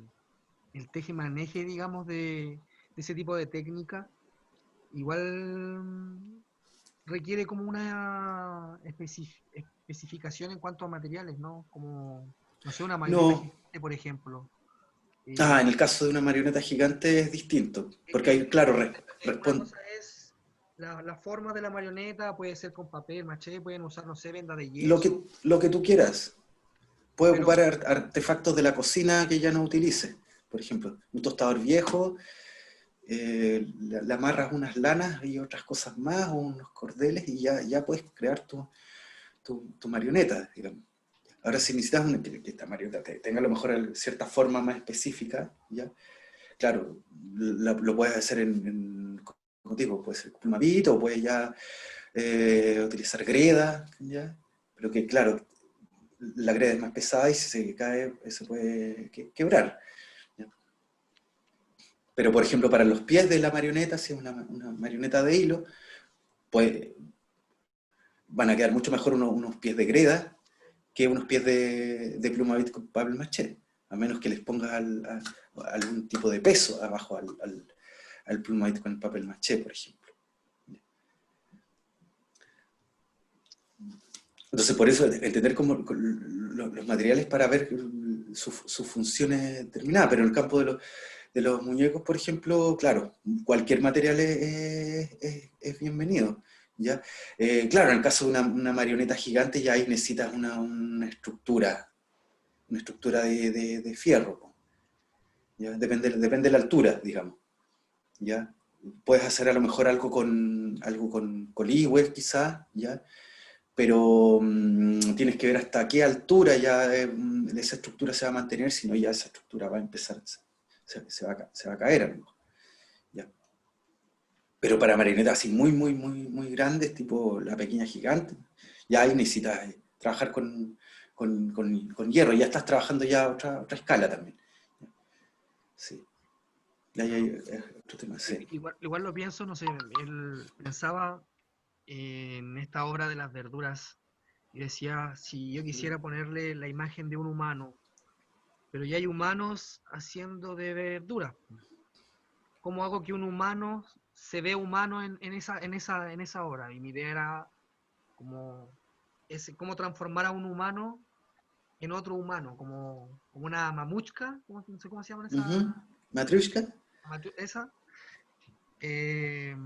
el teje-maneje, digamos, de ese tipo de técnica, igual requiere como una especificación en cuanto a materiales, ¿no? Como, no sé, una maleta No, gigante, por ejemplo. En el caso de una marioneta gigante es distinto, porque ahí, Una claro, responde. cosa es la forma de la marioneta, puede ser con papel, maché, pueden usar, no sé, venda de Lo que, yeso, lo que tú quieras. Puede pero ocupar artefactos de la cocina que ya no utilice. Por ejemplo, un tostador viejo, le amarras unas lanas y otras cosas más, o unos cordeles, y ya puedes crear tu marioneta, digamos. Ahora, si necesitas que esta marioneta tenga a lo mejor cierta forma más específica, ¿ya? Claro, lo puedes hacer como digo, puede ser plumavit, o puedes ya utilizar greda, ¿ya? Pero que, claro, la greda es más pesada y si se cae se puede quebrar, ¿ya? Pero, por ejemplo, para los pies de la marioneta, si es una marioneta de hilo, pues van a quedar mucho mejor unos pies de greda que unos pies de plumavit con papel maché, a menos que les pongas algún tipo de peso abajo al plumavit con el papel maché, por ejemplo. Entonces, por eso, entender cómo los materiales para ver sus funciones determinadas, pero en el campo de los muñecos, por ejemplo, claro, cualquier material es bienvenido, ¿ya? Claro, en el caso de una marioneta gigante, ya ahí necesitas una estructura de fierro, ¿ya? Depende de la altura, digamos, ¿ya? Puedes hacer a lo mejor algo con coligües, quizás, ¿ya? Pero tienes que ver hasta qué altura ya esa estructura se va a mantener, si no ya esa estructura va a empezar, se va a caer a lo mejor, ¿ya? Pero para marionetas así muy, muy, muy, muy grandes, tipo La Pequeña Gigante, ya ahí necesitas trabajar con hierro, ya estás trabajando ya otra escala también. Sí, ya hay otro tema, sí. igual lo pienso, no sé, él pensaba en esta obra de las verduras y decía, si yo quisiera ponerle la imagen de un humano, pero ya hay humanos haciendo de verduras, ¿cómo hago que un humano se ve humano en esa obra? Y mi idea era como cómo transformar a un humano en otro humano, como una mamushka, no sé cómo se llaman Ujú. Matryoshka. esa. Eh,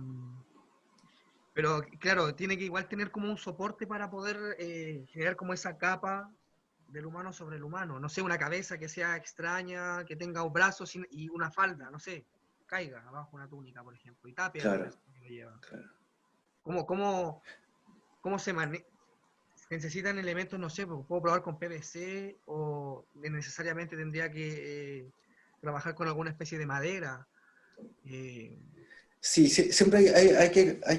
pero claro, tiene que igual tener como un soporte para poder generar como esa capa del humano sobre el humano. No sé, una cabeza que sea extraña, que tenga brazos y una falda, no sé, caiga abajo una túnica, por ejemplo, y tape a la Claro, persona que lo lleva. claro. ¿Cómo se maneja? Necesitan elementos, no sé, puedo probar con PVC o necesariamente tendría que trabajar con alguna especie de madera. Eh, Sí, sí, siempre hay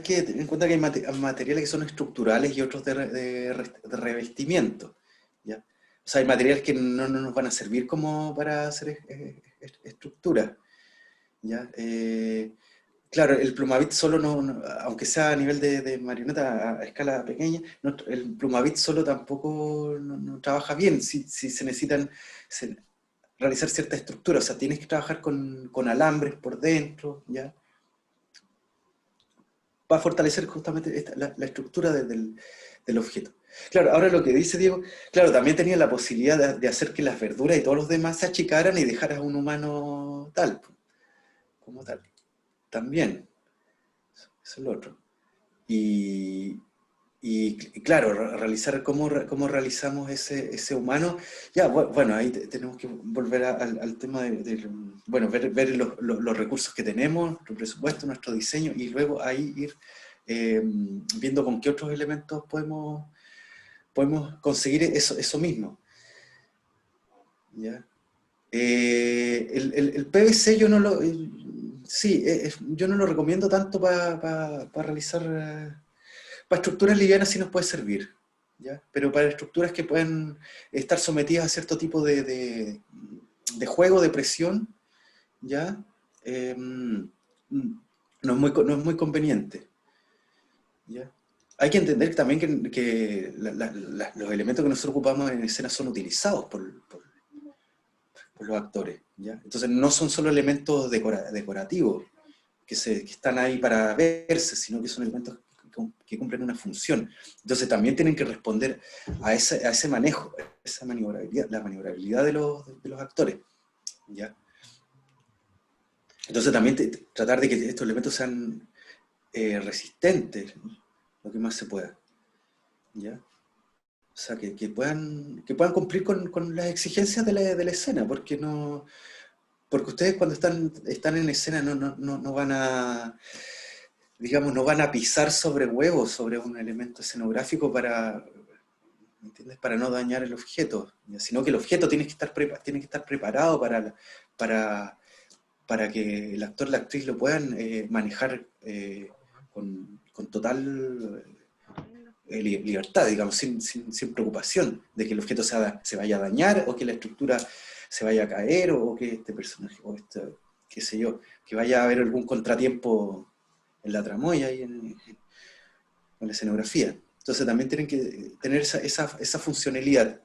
que tener en cuenta que hay materiales que son estructurales y otros de revestimiento, ¿ya? O sea, hay materiales que no nos van a servir como para hacer estructuras, ¿ya? Claro, el plumavit solo aunque sea a nivel de marioneta a escala pequeña, el plumavit solo tampoco no trabaja bien si se necesitan realizar ciertas estructuras. O sea, tienes que trabajar con alambres por dentro, ¿ya? Para fortalecer justamente la estructura del objeto. Claro, ahora lo que dice Diego, claro, también tenía la posibilidad de hacer que las verduras y todos los demás se achicaran y dejaras a un humano tal, como tal. También, eso es lo otro. Y, claro, realizar cómo realizamos ese humano, ya, bueno, ahí tenemos que volver al tema bueno, ver los recursos que tenemos, nuestro presupuesto, nuestro diseño, y luego ahí ir viendo con qué otros elementos podemos conseguir eso mismo, ¿ya? El PVC yo no lo... sí, yo no lo recomiendo tanto para realizar... para estructuras livianas sí nos puede servir, ¿ya? Pero para estructuras que pueden estar sometidas a cierto tipo de juego, de presión, ¿ya? No es muy conveniente, ¿ya? Hay que entender también que los elementos que nosotros ocupamos en escena son utilizados por los actores, ¿ya? Entonces no son solo elementos decorativos que están ahí para verse, sino que son elementos que cumplen una función. Entonces también tienen que responder a ese manejo, a esa maniobrabilidad, la maniobrabilidad de los actores, ¿ya? Entonces también tratar de que estos elementos sean resistentes, ¿no? Lo que más se pueda, ¿ya? O sea, que puedan cumplir con las exigencias de la escena, porque ustedes cuando están en escena no van a, digamos, no van a pisar sobre huevos, sobre un elemento escenográfico ¿me entiendes? Para no dañar el objeto, ¿ya? Sino que el objeto tiene que estar preparado para, para que el actor, la actriz lo puedan manejar con total libertad, digamos, sin preocupación de que el objeto se vaya a dañar o que la estructura se vaya a caer o que este personaje, o qué sé yo, que vaya a haber algún contratiempo en la tramoya y en la escenografía. Entonces también tienen que tener esa funcionalidad,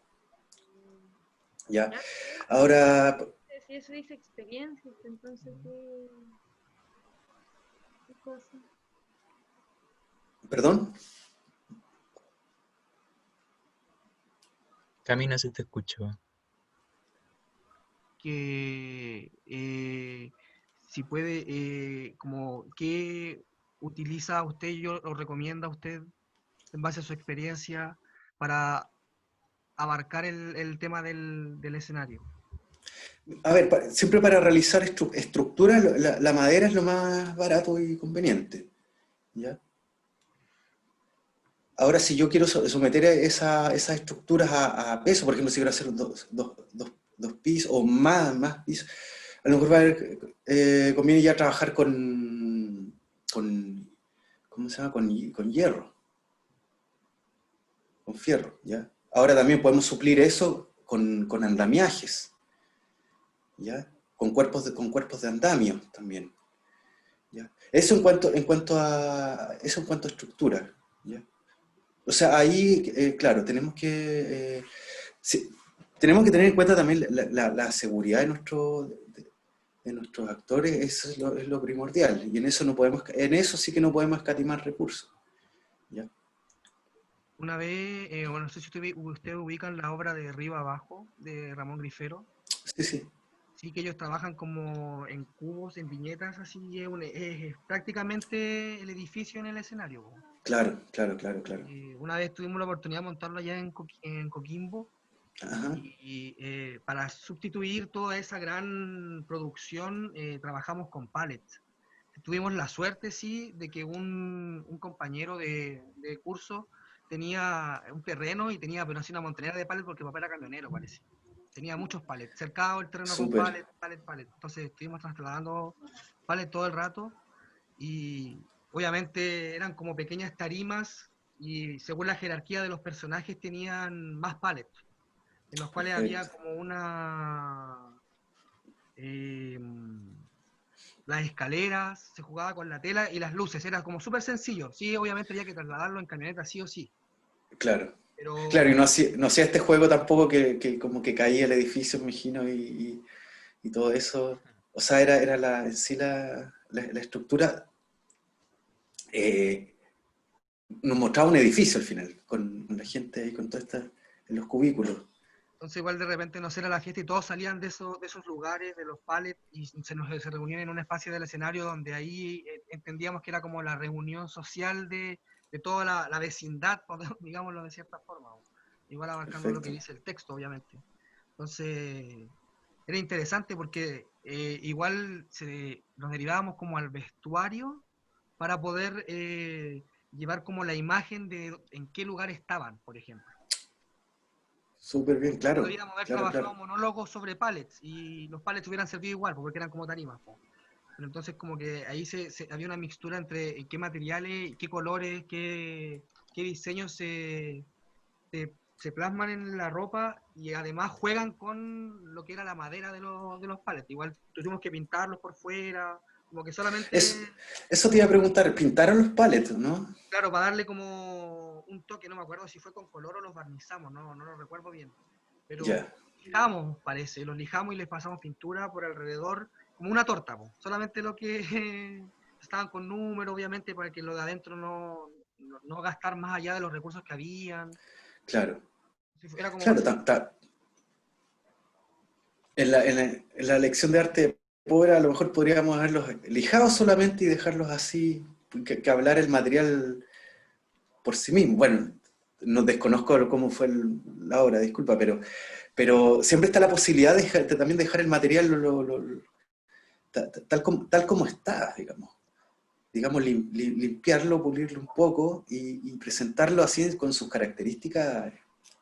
¿ya? Ya, Ahora, si eso dice experiencias, entonces, ¿qué cosa? perdón, Camino se te escuchó. Que si puede, como, ¿qué utiliza usted o recomienda usted en base a su experiencia para abarcar el tema del escenario? a ver, siempre para realizar estructuras, la madera es lo más barato y conveniente, ¿ya? Ahora, si yo quiero someter esas estructuras a peso, por ejemplo, si quiero hacer dos pisos o más pisos, a lo mejor conviene ya trabajar ¿cómo se llama? Con hierro, con fierro, ¿ya? Ahora también podemos suplir eso con andamiajes, ¿ya? Con cuerpos de andamio también, ¿ya? Eso en cuanto a estructura, ¿ya? O sea, ahí, claro, sí, tenemos que tener en cuenta también la seguridad de nuestros actores, eso es lo primordial, y en eso sí que no podemos escatimar recursos, ¿ya? Una vez, bueno, no sé si usted ubican la obra de Arriba Abajo de Ramón Grifero. Sí, sí, Sí, que ellos trabajan como en cubos, en viñetas, así, es prácticamente el edificio en el escenario. Po. claro, claro, claro, claro. Una vez tuvimos la oportunidad de montarlo allá en Coquimbo Ajá, y para sustituir toda esa gran producción trabajamos con pallets. Tuvimos la suerte, sí, de que un compañero de curso tenía un terreno y tenía, pero así una montonera de pallets porque el papá era camionero, parece. Tenía muchos pallets, cercado el terreno con súper, pallets. Entonces estuvimos trasladando pallets todo el rato y obviamente eran como pequeñas tarimas y según la jerarquía de los personajes tenían más pallets, en los cuales había perfecto. como eh, las escaleras, se jugaba con la tela y las luces, era como súper sencillo. Sí, obviamente había que trasladarlo en camioneta sí o sí, Claro, claro, y pero no hacía este juego tampoco que como que caía el edificio, me imagino, y todo eso. O sea, era en sí la estructura, eh, nos mostraba un edificio al final, con la gente ahí, con toda esta, en los cubículos. entonces igual de repente nos era la fiesta y todos salían de esos lugares, de los palets, y se reunían en un espacio del escenario donde ahí entendíamos que era como la reunión social de toda la vecindad, digámoslo de cierta forma, igual abarcando lo que Perfecto. dice el texto, obviamente. Entonces, era interesante porque igual nos derivábamos como al vestuario para poder llevar como la imagen de en qué lugar estaban, por ejemplo. Súper bien, claro, Podríamos haber claro, trabajado claro. monólogos sobre pallets y los pallets hubieran servido igual, porque eran como tarimas. Po. Pero entonces como que ahí había una mixtura entre qué materiales, qué colores, qué diseños se plasman en la ropa y además juegan con lo que era la madera de los pallets. Igual tuvimos que pintarlos por fuera, como que solamente, Eso te iba a preguntar, ¿pintaron los paletos, no? claro, para darle como un toque, no me acuerdo si fue con color o los barnizamos, no lo recuerdo bien. Pero Ya, lijamos, parece, los lijamos y les pasamos pintura por alrededor, como una torta, po. Solamente lo que estaban con números, obviamente, para que lo de adentro no gastar más allá de los recursos que habían. claro. Era como Claro, más. en la lección de arte pobre, a lo mejor podríamos haberlos lijado solamente y dejarlos así, que hablar el material por sí mismo. Bueno, no desconozco cómo fue la obra, disculpa, pero siempre está la posibilidad de también dejar el material tal como está, digamos, limpiarlo, pulirlo un poco y presentarlo así con sus características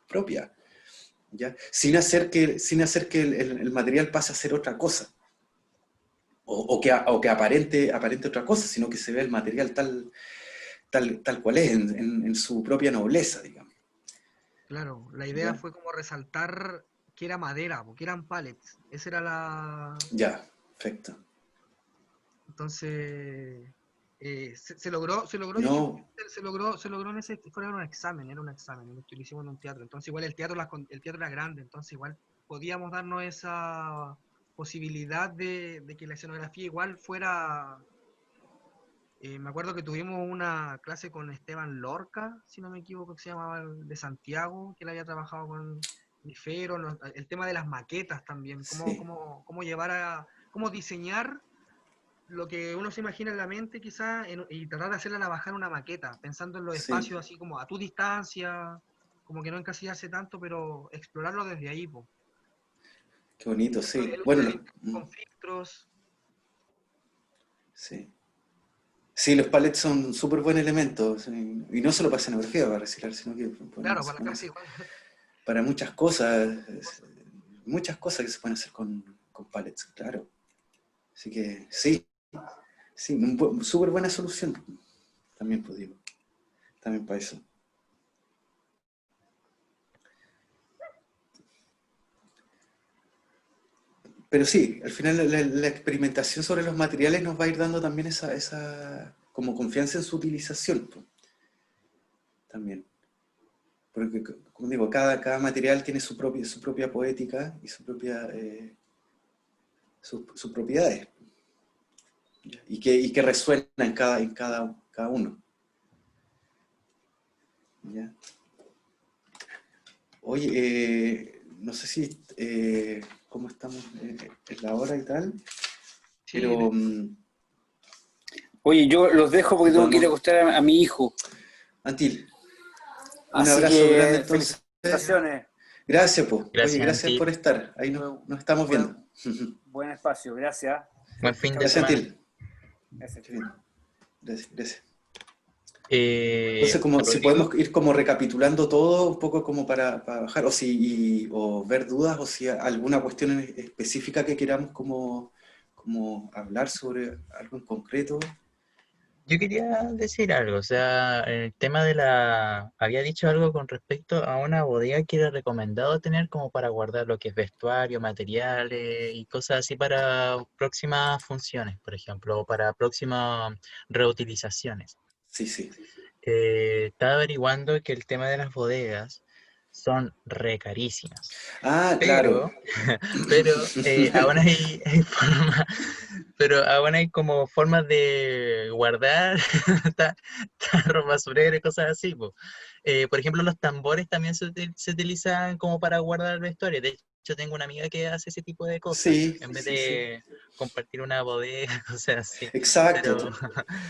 propias, ¿ya? Sin hacer que el material pase a ser otra cosa, o que aparente otra cosa, sino que se vea el material tal cual es, en su propia nobleza, digamos. Claro, la idea ¿Ya? fue como resaltar que era madera, porque eran pallets. Esa era la... Ya, perfecto. Entonces, se logró, yo siento No, que se logró en ese, era un examen, lo hicimos en un teatro. Entonces igual el teatro era grande, entonces igual podíamos darnos esa posibilidad de que la escenografía igual fuera... me acuerdo que tuvimos una clase con Esteban Lorca, si no me equivoco, que se llamaba de Santiago, que él había trabajado con Nifero, el tema de las maquetas también, sí, cómo llevar cómo diseñar lo que uno se imagina en la mente quizás y tratar de hacerla bajar una maqueta, pensando en los sí, espacios así como a tu distancia, como que no encasillarse tanto, pero explorarlo desde ahí, po. qué bonito, sí. El uso Bueno, del internet con filtros, sí. Sí, los pallets son un súper buen elemento, sí. Y no solo para escenografía, para reciclar, sino que claro, para la casa igual. para muchas cosas que se pueden hacer con pallets, claro. Así que sí, sí, súper buena solución también, pues digo, también para eso. Pero sí, al final la experimentación sobre los materiales nos va a ir dando también esa como confianza en su utilización, pues, también. Porque, como digo, cada material tiene su propia poética y sus propiedades, ¿ya? Y que resuena cada uno, ¿ya? Oye, no sé si cómo estamos en la hora y tal, Sí, pero Oye, yo los dejo porque si tengo que ir a podemos... acostar a mi hijo. Antil, un Así abrazo grande que entonces. ya, felicitaciones. Gracias, po. Oye, Gracias, gracias por Antil. estar. Ahí Fue nos estamos viendo. buen, buen espacio. Gracias. Buen fin de Chao, Gracias, chao. semana. Antil. Gracias, Qué chao. bien. Gracias. Entonces, como si Rodrigo, podemos ir como recapitulando todo, un poco como para bajar, o ver dudas, o si hay alguna cuestión específica que queramos como hablar sobre algo en concreto. yo quería decir algo, o sea, en el tema había dicho algo con respecto a una bodega que era recomendado tener como para guardar lo que es vestuario, materiales y cosas así para próximas funciones, por ejemplo, o para próximas reutilizaciones. Sí, sí. Estaba averiguando que el tema de las bodegas son re carísimas. Ah, claro. Pero, pero aún hay pero aún hay como formas de guardar tarros, basureros y cosas así, po. Por ejemplo, los tambores también se utilizan como para guardar vestuario. De hecho, tengo una amiga que hace ese tipo de cosas, Sí, en vez sí, sí. de compartir una bodega, cosas así. Exacto. Pero,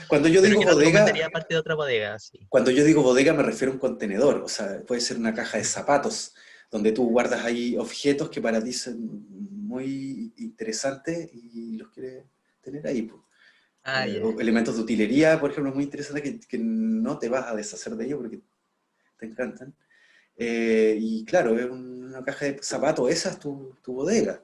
Cuando yo pero digo que no recomendaría bodega, aparte de otra bodega, sí. Cuando yo digo bodega me refiero a un contenedor, o sea, puede ser una caja de zapatos, donde tú guardas ahí objetos que para ti son muy interesantes y los quieres tener ahí, pues. Ah, ya. O elementos de utilería, por ejemplo, muy interesantes que no te vas a deshacer de ellos porque te encantan. Y claro, es una caja de zapatos, esa es tu bodega,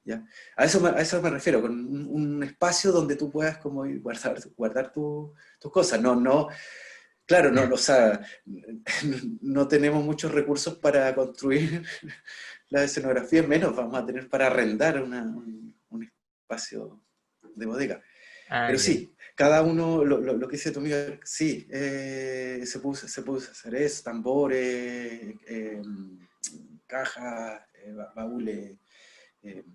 ¿ya? A eso me refiero, con un espacio donde tú puedas como ir guardar tus cosas, no. Claro, no, o sea, no tenemos muchos recursos para construir la escenografía, menos vamos a tener para arrendar un espacio de bodega. Ah, Pero ya. sí, cada uno, lo que dice tu amiga, sí, se puede hacer eso, tambores, cajas, baúles, eh,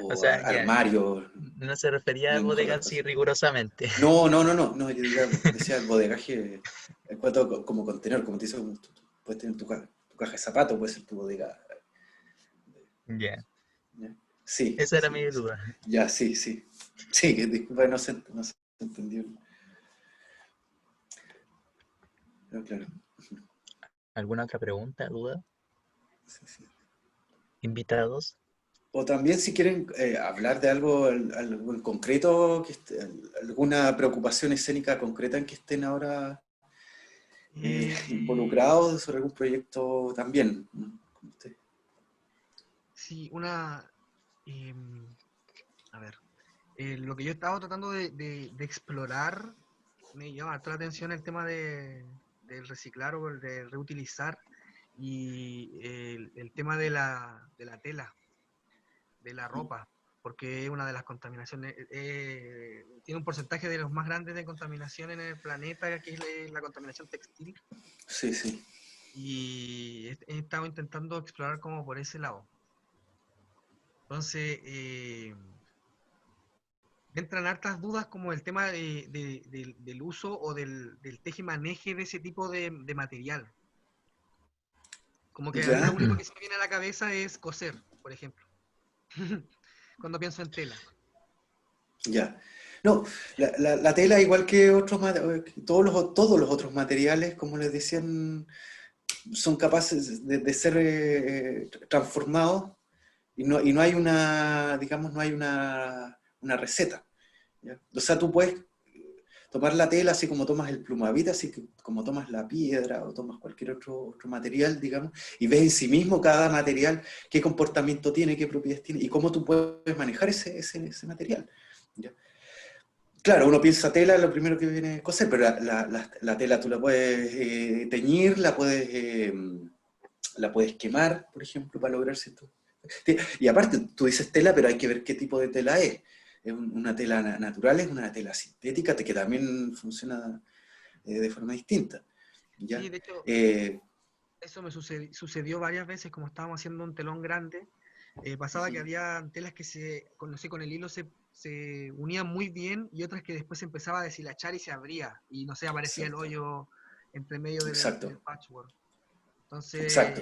O o sea, ya. armarios, No se refería no a es mejor bodega las así cosas. rigurosamente. No, yo decía el bodegaje en cuanto como contenedor, como te dice, como tú puedes tener tu caja de zapatos, puede ser tu bodega. Ya. ¿Ya? Sí, Esa era sí, mi sí. duda. Ya, sí, sí. Sí, disculpa, no se entendió. Pero claro. ¿Alguna otra pregunta, duda? Sí, sí. ¿Invitados? O también si quieren hablar de algo en concreto, alguna preocupación escénica concreta en que estén ahora Eh, involucrados sobre algún proyecto también, ¿no? Como usted. sí, em, a ver, lo que yo estaba tratando de explorar, me llama harto la atención el tema del reciclar o el de reutilizar y el tema de la tela, de la ropa, porque es una de las contaminaciones, tiene un porcentaje de los más grandes de contaminación en el planeta, que es la contaminación textil, Sí, sí. y he estado intentando explorar como por ese lado. Entonces, me entran hartas dudas como el tema del uso o del teje-maneje de ese tipo de material. Como que a mí lo Ya, único que se me viene a la cabeza es coser, por ejemplo, cuando pienso en tela. ya. No, la tela, igual que todos los otros materiales, como les decían, son capaces de ser transformados y no hay digamos, no hay una receta. ¿Ya? O sea, tú puedes tomar la tela así como tomas el plumavit, así como tomas la piedra o tomas cualquier otro material, digamos, y ves en sí mismo cada material qué comportamiento tiene, qué propiedades tiene y cómo tú puedes manejar ese material. ¿Ya? Claro, uno piensa tela, lo primero que viene es coser, pero la tela tú la puedes teñir, la puedes quemar, por ejemplo, para lograr cierto. Y aparte, tú dices tela, pero hay que ver qué tipo de tela es. ¿Es una tela natural? ¿Es una tela sintética? Que también funciona de forma distinta. Sí, ¿Ya? de hecho, Eh, eso me sucedió varias veces, como estábamos haciendo un telón grande, pasaba que había telas que no sé, con el hilo se unían muy bien y otras que después se empezaba a deshilachar y se abría, y no sé, aparecía el exacto, hoyo entre medio del exacto, patchwork. Entonces, exacto.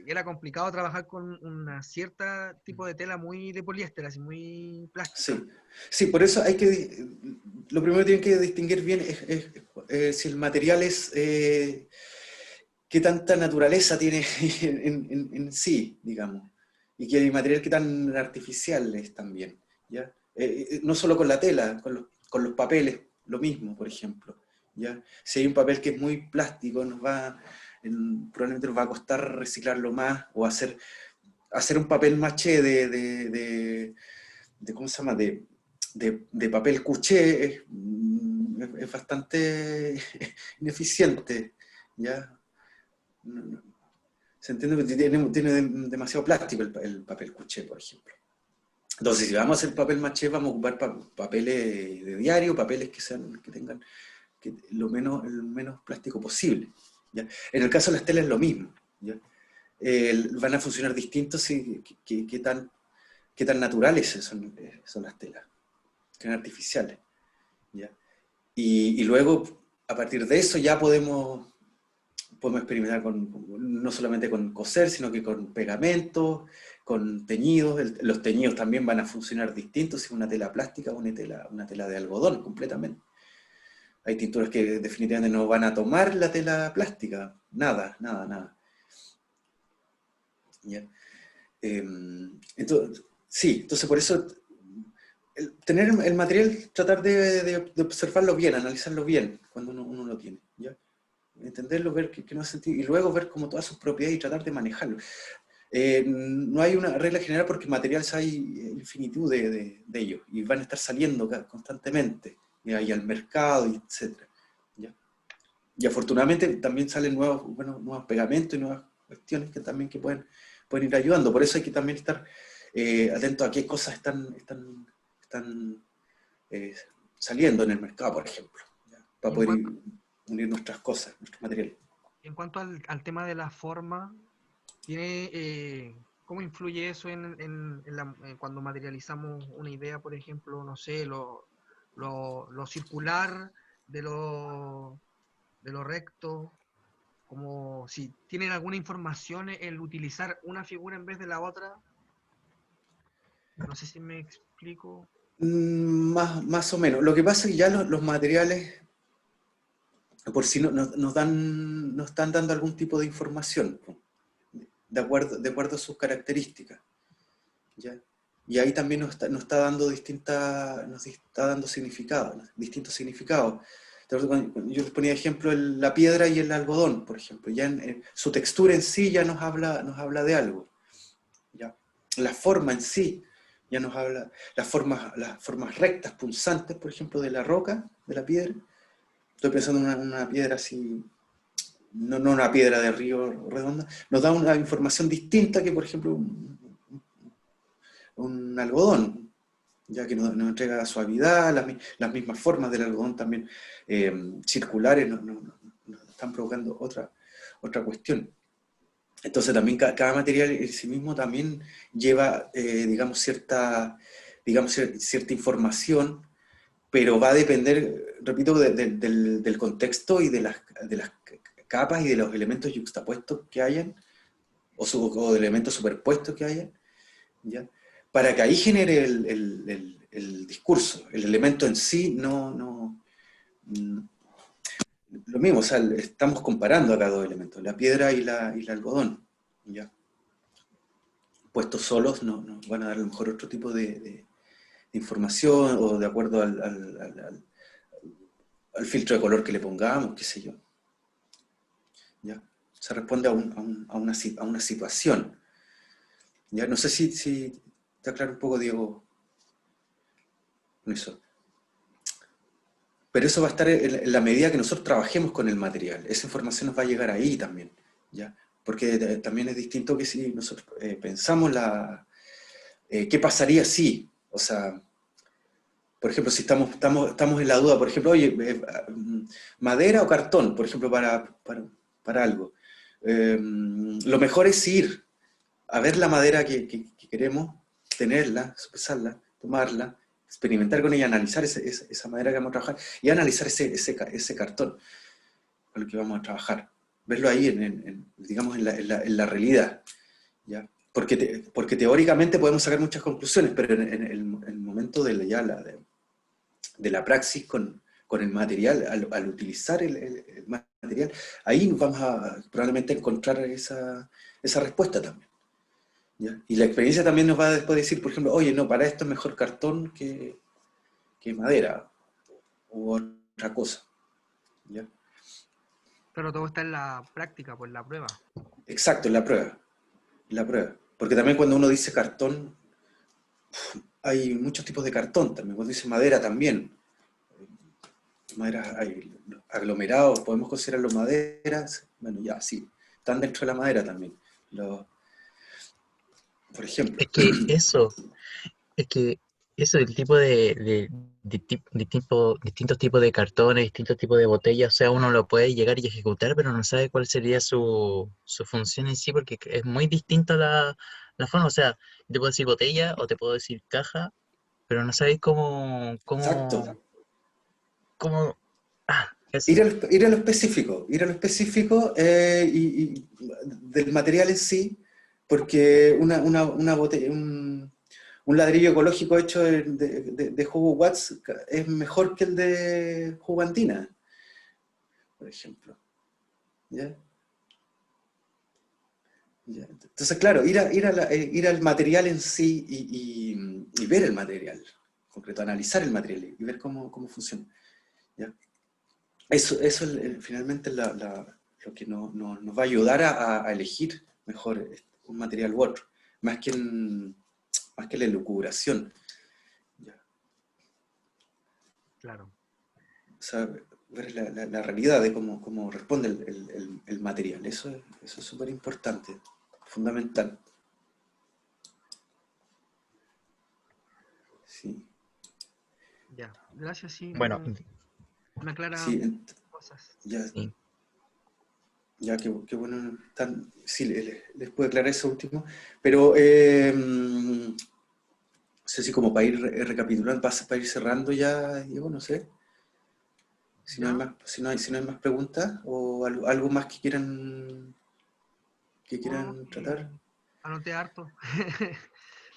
era complicado trabajar con una cierta tipo de tela muy de poliéster, así muy plástica. Sí, sí, por eso lo primero que tienen que distinguir bien es si el material qué tanta naturaleza tiene en sí, digamos, y que el material qué tan artificial es también, ¿ya? No solo con la tela, con los papeles, lo mismo, por ejemplo, ¿ya? Si hay un papel que es muy plástico, probablemente nos va a costar reciclarlo más o hacer un papel maché ¿cómo se llama? De papel cuché es bastante ineficiente, ¿ya? Se entiende que tiene demasiado plástico el papel cuché, por ejemplo. Entonces, si vamos a hacer papel maché, vamos a ocupar papeles de diario, papeles que tengan el menos plástico posible, ¿ya? En el caso de las telas es lo mismo, ¿ya? Van a funcionar distintos si, qué tan naturales son las telas, qué tan artificiales, ¿ya? Y luego, a partir de eso, ya podemos experimentar no solamente con coser, sino que con pegamentos, con teñidos. Los teñidos también van a funcionar distintos si es una tela plástica o una tela de algodón, completamente. Hay tinturas que definitivamente no van a tomar la tela plástica, nada, nada, nada. ¿Ya? Entonces, sí, entonces por eso tener el material, tratar de observarlo bien, analizarlo bien cuando uno lo tiene, ¿ya? Entenderlo, ver qué no hace sentido, y luego ver como todas sus propiedades y tratar de manejarlo. No hay una regla general porque materiales hay infinitud de ellos y van a estar saliendo constantemente y al mercado, etc. ¿Ya? Y afortunadamente también salen nuevos pegamentos y nuevas cuestiones que pueden ir ayudando. Por eso hay que también estar atento a qué cosas están eh, saliendo en el mercado, por ejemplo, ¿ya? Y Para poder unir nuestras cosas, nuestros materiales. en cuanto al tema de la forma, ¿cómo influye eso en cuando materializamos una idea, por ejemplo, no sé, lo circular de lo recto? Como si tienen alguna información el utilizar una figura en vez de la otra. No sé si me explico. Más o menos. Lo que pasa es que ya los materiales por sí nos están dando algún tipo de información, po, de acuerdo a sus características, ¿ya? Y ahí también nos está dando significado, ¿no? Distintos significados. Entonces, yo les ponía ejemplo la piedra y el algodón, por ejemplo. Ya su textura en sí ya nos habla de algo, ¿ya? La forma en sí ya nos habla, las formas rectas, punzantes, por ejemplo, de la roca, de la piedra. Estoy pensando en una piedra así, no una piedra de río redonda, nos da una información distinta que, por ejemplo, un algodón, ya que nos entrega suavidad, las mismas formas del algodón también circulares nos están provocando otra cuestión. Entonces también cada material en sí mismo también lleva, digamos, cierta información, pero va a depender, repito, del contexto y de las capas y de los elementos yuxtapuestos que hayan, o de elementos superpuestos que hayan, ¿ya? Para que ahí genere el discurso. El elemento en sí lo mismo, o sea, estamos comparando acá dos elementos, la piedra y el algodón, ¿ya? Puestos solos nos van a dar a lo mejor otro tipo de información, o de acuerdo al filtro de color que le pongamos, qué sé yo. ¿Ya? Se responde a una situación. ¿Ya? No sé si te aclaro un poco, Diego, con eso. Pero eso va a estar en la medida que nosotros trabajemos con el material. Esa información nos va a llegar ahí también, ¿ya? Porque también es distinto que si nosotros pensamos qué pasaría si, o sea, por ejemplo, si estamos en la duda, por ejemplo, oye, madera o cartón, por ejemplo, para algo. Lo mejor es ir a ver la madera que queremos, tenerla, sopesarla, tomarla, experimentar con ella, analizar esa madera que vamos a trabajar y analizar ese cartón con el que vamos a trabajar. Verlo ahí, digamos, en la realidad, ¿ya? Porque teóricamente podemos sacar muchas conclusiones, pero en el momento de la praxis con el material, al utilizar el material, ahí vamos a probablemente encontrar esa respuesta también, ¿ya? Y la experiencia también nos va a después decir, por ejemplo, oye, no, para esto es mejor cartón que madera, u otra cosa, ¿ya? Pero todo está en la práctica, pues la prueba. Exacto, en la prueba. Porque también cuando uno dice cartón, hay muchos tipos de cartón también. Cuando dice madera también. Madera, hay aglomerados, podemos considerarlo maderas. Bueno, ya, sí. Están dentro de la madera también. Por ejemplo. Es que eso, el tipo distintos tipos de cartones, distintos tipos de botellas, o sea, uno lo puede llegar y ejecutar, pero no sabe cuál sería su función en sí, porque es muy distinta la forma. O sea, te puedo decir botella o te puedo decir caja, pero no sabéis Exacto. eso. Ir a lo específico y del material en sí, porque una botella, un ladrillo ecológico hecho de jugo Watts es mejor que el de jugo Andina, por ejemplo. ¿Ya? ¿Ya? Entonces, claro, ir al material en sí y ver el material, en concreto, analizar el material y ver cómo funciona. ¿Ya? Eso finalmente es lo que nos va a ayudar a elegir mejor un material u otro, más que la elucubración. ¿Ya? Claro. O sea, ver la realidad de cómo responde el material. Eso es súper importante, fundamental. Sí. Ya. Gracias, sí. Bueno, Me aclara Sí, cosas. ya, sí. ya qué bueno. Sí, les puedo aclarar eso último. Pero no sé si como para ir recapitulando, para ir cerrando ya, Diego, no sé. Si no hay ¿Ya? más, si no hay más preguntas o algo más que No, quieran tratar. anoté harto.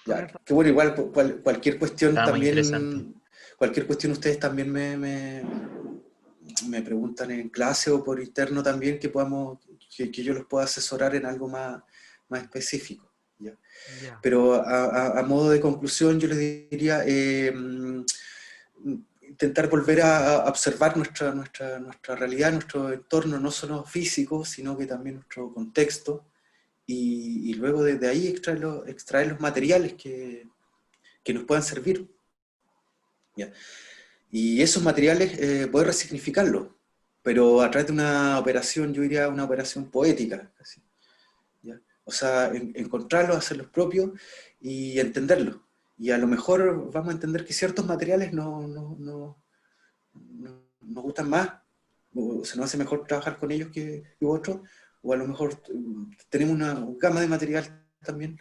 Ya, que bueno, igual cualquier cuestión Estaba muy interesante. también, cualquier cuestión ustedes también me preguntan en clase o por interno también que yo los pueda asesorar en algo más específico. ¿Ya? Ya. Pero a modo de conclusión yo les diría intentar volver a observar nuestra realidad, nuestro entorno, no solo físico, sino que también nuestro contexto, y luego desde ahí extraer los materiales que nos puedan servir. ¿Ya? Y esos materiales poder resignificarlos, pero a través de una operación, yo diría una operación poética. Así, ¿ya? O sea, encontrarlos, hacerlos propios y entenderlos. Y a lo mejor vamos a entender que ciertos materiales nos gustan más, o se nos hace mejor trabajar con ellos que otros, o a lo mejor tenemos una gama de material también.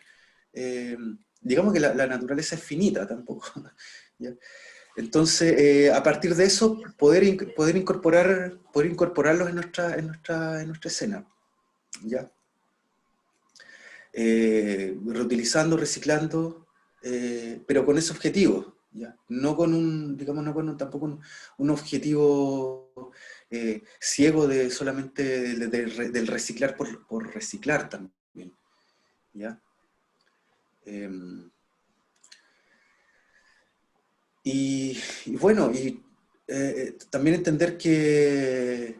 Digamos que la naturaleza es finita tampoco. ¿Ya? Entonces, a partir de eso, poder incorporarlos en nuestra escena. ¿Ya? Reutilizando, reciclando, pero con ese objetivo, ¿ya? No con digamos, no con tampoco un objetivo ciego de solamente del reciclar por reciclar también, ¿ya? Y bueno, también entender que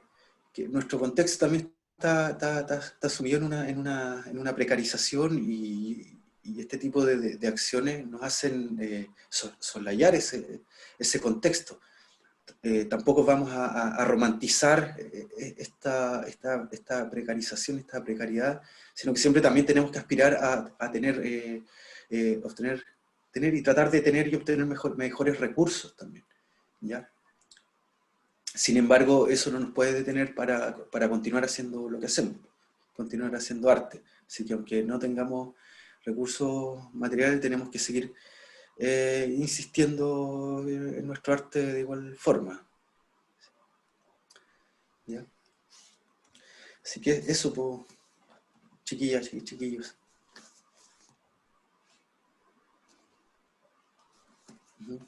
nuestro contexto también está sumido en una precarización, y este tipo de acciones nos hacen soslayar ese contexto. Tampoco vamos a romantizar esta precarización, esta precariedad, sino que siempre también tenemos que aspirar a tener y tratar de tener y obtener mejores recursos también, ¿ya? Sin embargo, eso no nos puede detener para continuar haciendo lo que hacemos, continuar haciendo arte. Así que aunque no tengamos recursos materiales, tenemos que seguir insistiendo en nuestro arte de igual forma, ¿ya? Así que eso, pues, chiquillas y chiquillos. Ujú.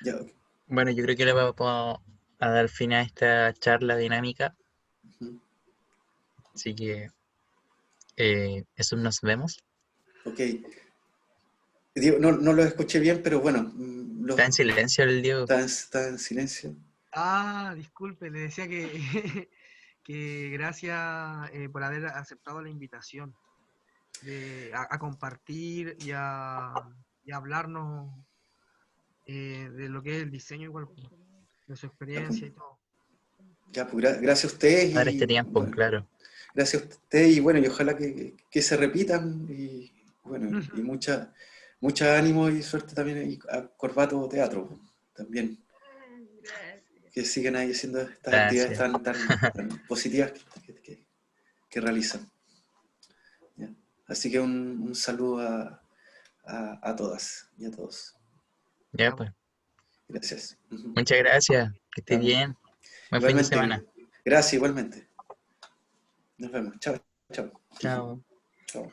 Ya, ok. Bueno, yo creo que le vamos a dar fin a esta charla dinámica, Ujú. así que eso nos vemos. Ok. Digo, no lo escuché bien, pero bueno, Está en silencio el Diego. está en silencio. Ah, disculpe, le decía que, que gracias por haber aceptado la invitación a compartir y a hablarnos de lo que es el diseño, igual, de su Ya, pues, experiencia y todo. gracias a ustedes Ahora este y tiempo, bueno, claro. gracias a ustedes y bueno, y ojalá que se repitan y bueno, y mucha ánimo y suerte también ahí a Corbato Teatro también, Gracias. que sigan ahí haciendo estas actividades Gracias. tan positivas que realizan. ¿Ya? Así que un saludo a todas y a todos. Ya pues. Gracias. Ujú. Muchas gracias. Que estés Vamos. bien. Buen fin de semana. Igualmente, gracias igualmente. Nos vemos. Chao, chao. Chao. Chao.